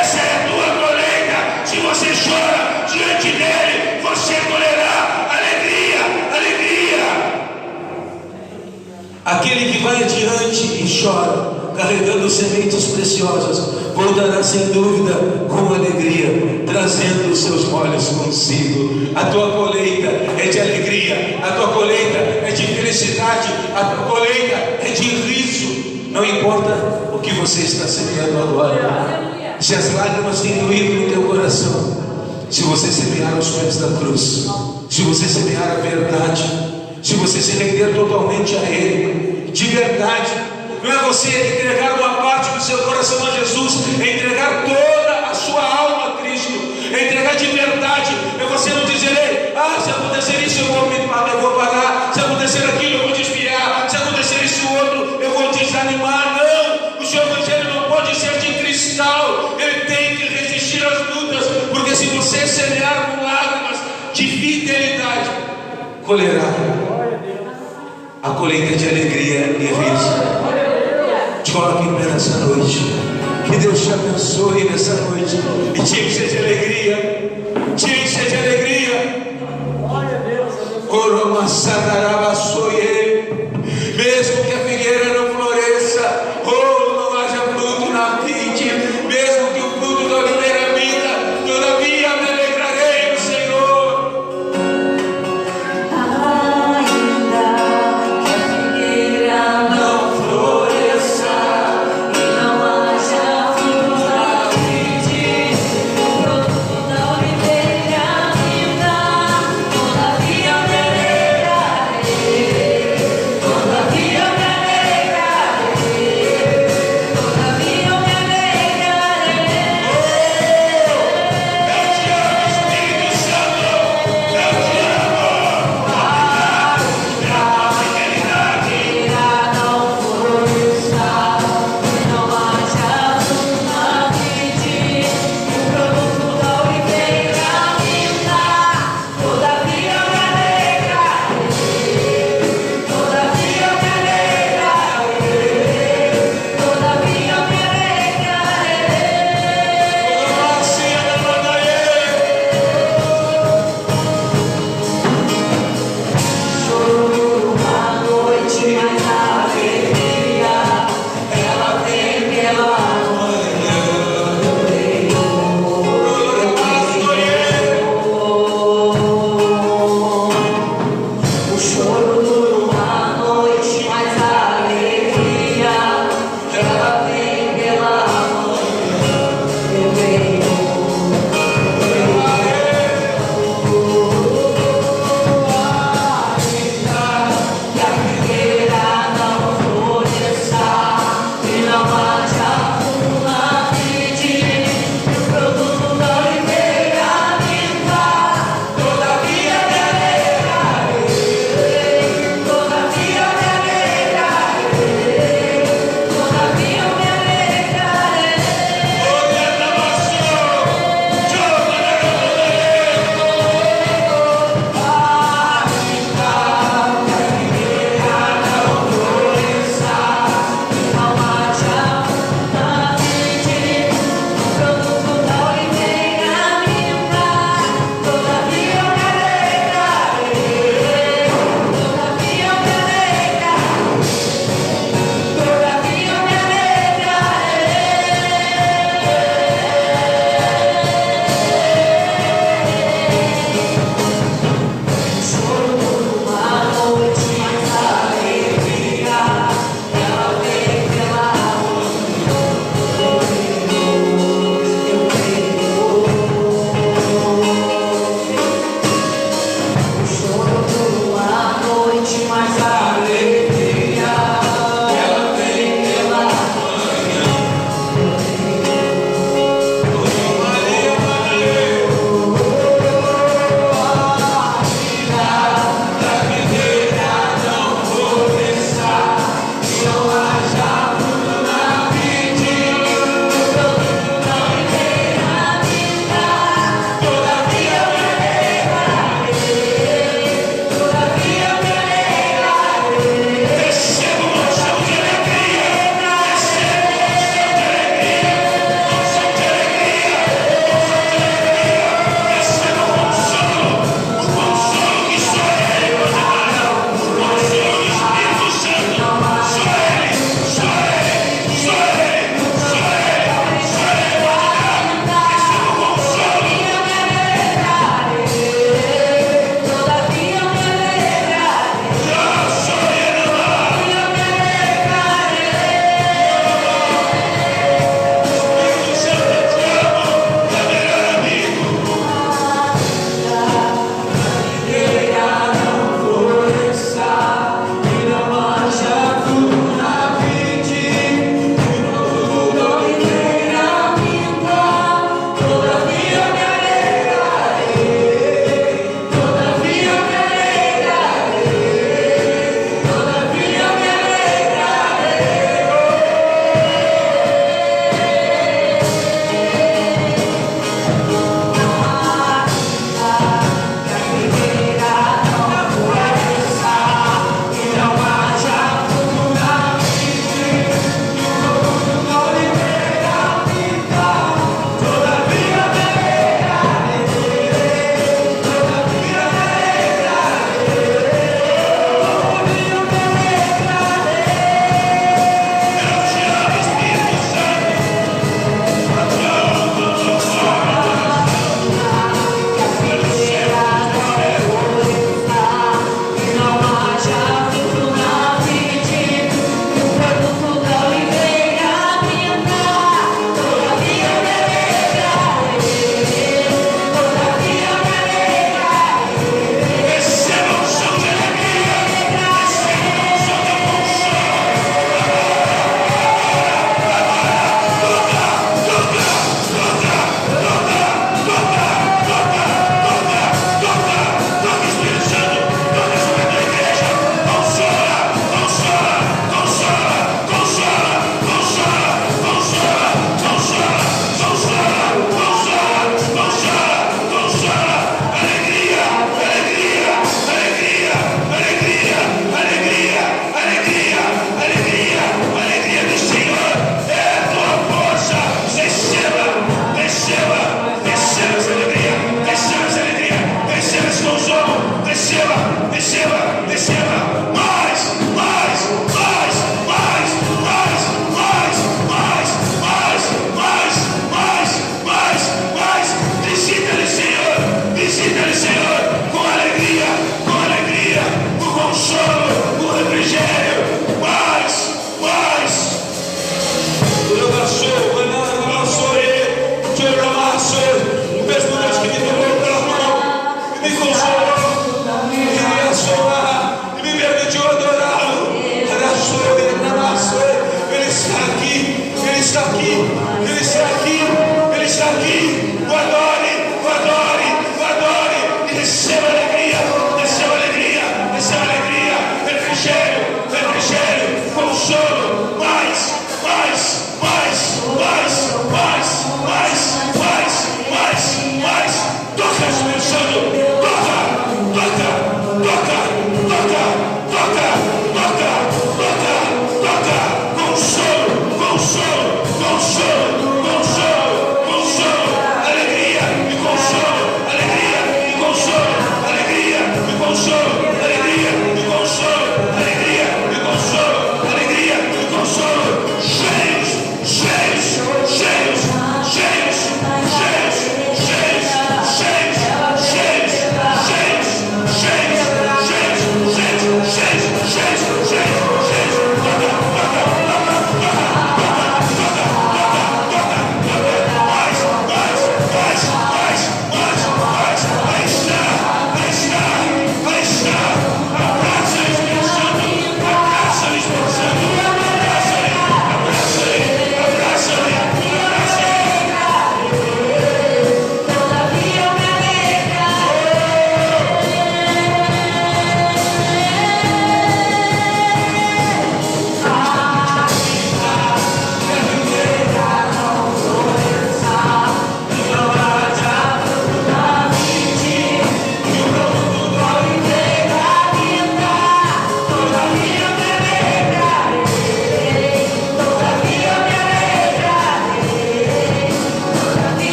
Essa é a tua colheita. Se você chora diante dele, você colherá alegria. Aquele que vai adiante e chora, carregando sementes preciosas, voltará sem dúvida com alegria, trazendo os seus molhos consigo. A tua colheita é de alegria, a tua colheita é de felicidade, a tua colheita é de riso. Não importa o que você está semeando agora, se as lágrimas têm doído no teu coração, se você semear aos pés da cruz, se você semear a verdade, se você se render totalmente a Ele, de verdade. Não é você entregar uma parte do seu coração a Jesus, é entregar toda a sua alma a Cristo, é entregar de verdade. É você não dizer: ei, se acontecer isso eu vou parar, se acontecer aquilo eu vou desviar, se acontecer isso outro eu vou desanimar. Não, o seu evangelho não pode ser de cristal, ele tem que resistir às lutas, porque se você semear com lágrimas de fidelidade, colherá a colheita de alegria e riso. Te coloque em pé nessa noite. Que Deus te abençoe nessa noite e te enche de alegria. Te enche de alegria. Mesmo que a figueira não floresça, ou não haja fruto na vide, mesmo que o fruto da oliveira minta, todavia me alegrarei no Senhor. Ainda que a figueira não floresça e não haja fruto na vide, fruto da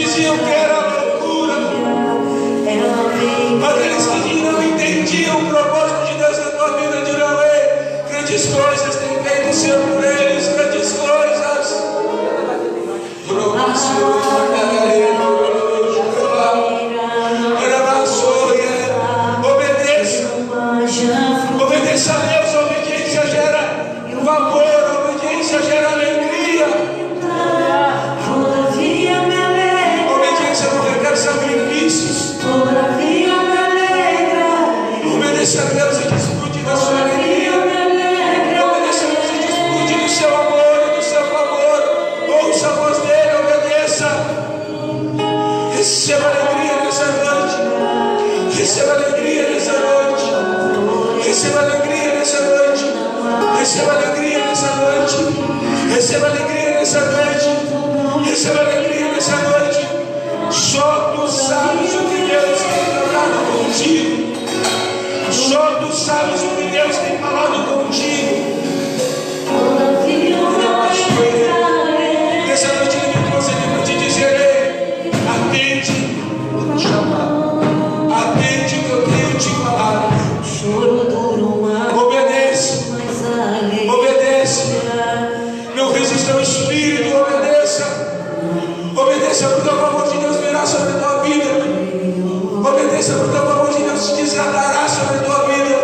diziam que era loucura, aqueles que não entendiam o propósito de Deus na tua vida dirão: ei, grandes coisas tem feito o Senhor por eles, grandes coisas. Obedeça a Deus, a obediência gera favor, a obediência gera alegria. A obediência não requer sacrifícios. Obedeça a Deus e desfrute da sua alegria. Obedeça a Deus e desfrute do seu amor e do seu favor. Ouça a voz dele, obedeça. Receba alegria nessa noite. Receba alegria nessa noite. Receba alegria nessa noite. Receba alegria nessa noite. Receba alegria nessa noite. Receba alegria nessa noite. Só tu sabes o que Deus tem falado contigo. Só tu sabes o que Deus tem falado contigo. Nessa noite Ele me trouxe aqui para te dizer: ei, atende, vou te chamar. Atende o que eu tenho te falado. Obedeça. Obedeça. Não resista ao Espírito. Obedeça. Obedeça, porque o favor de Deus virá sobre a tua vida. Obedeça, porque o favor de Deus te desatará sobre a tua vida.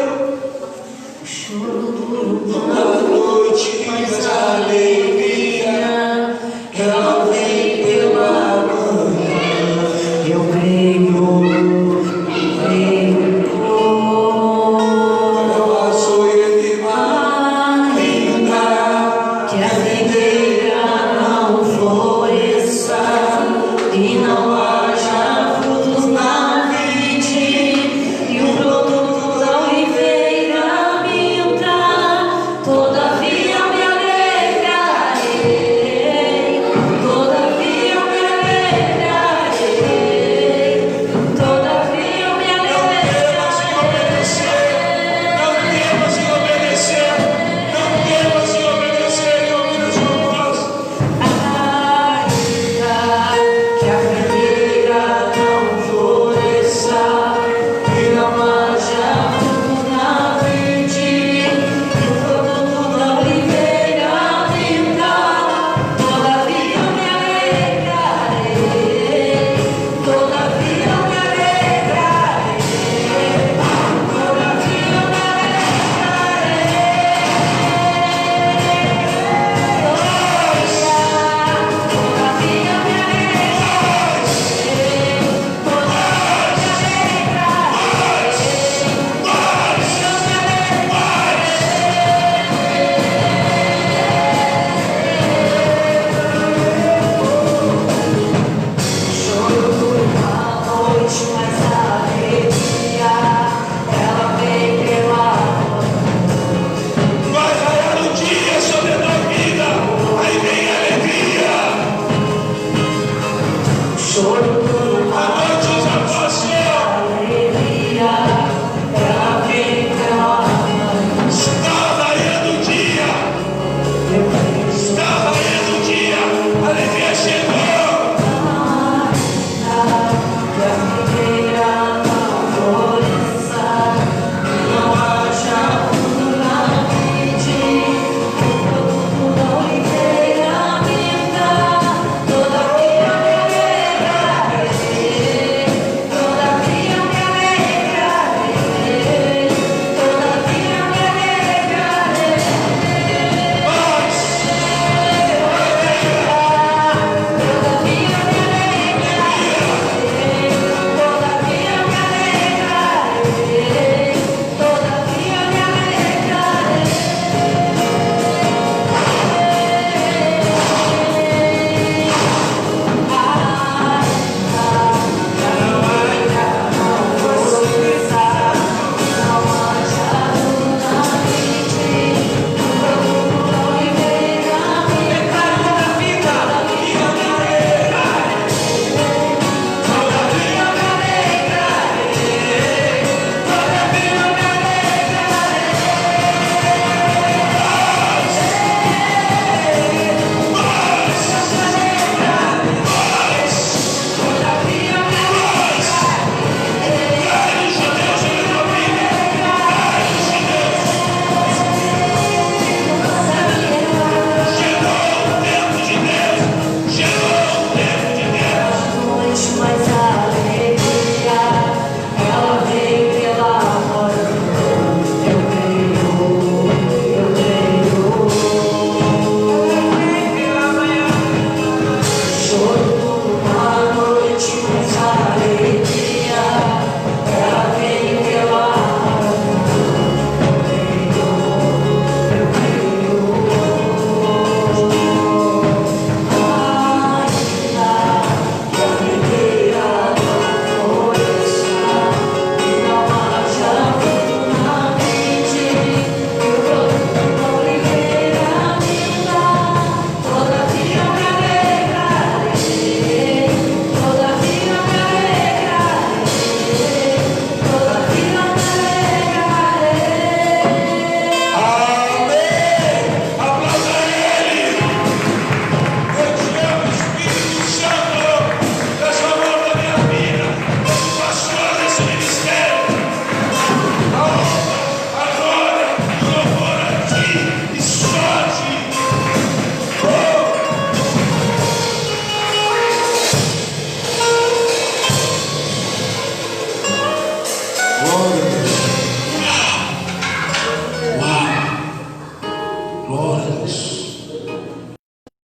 Glória a Deus.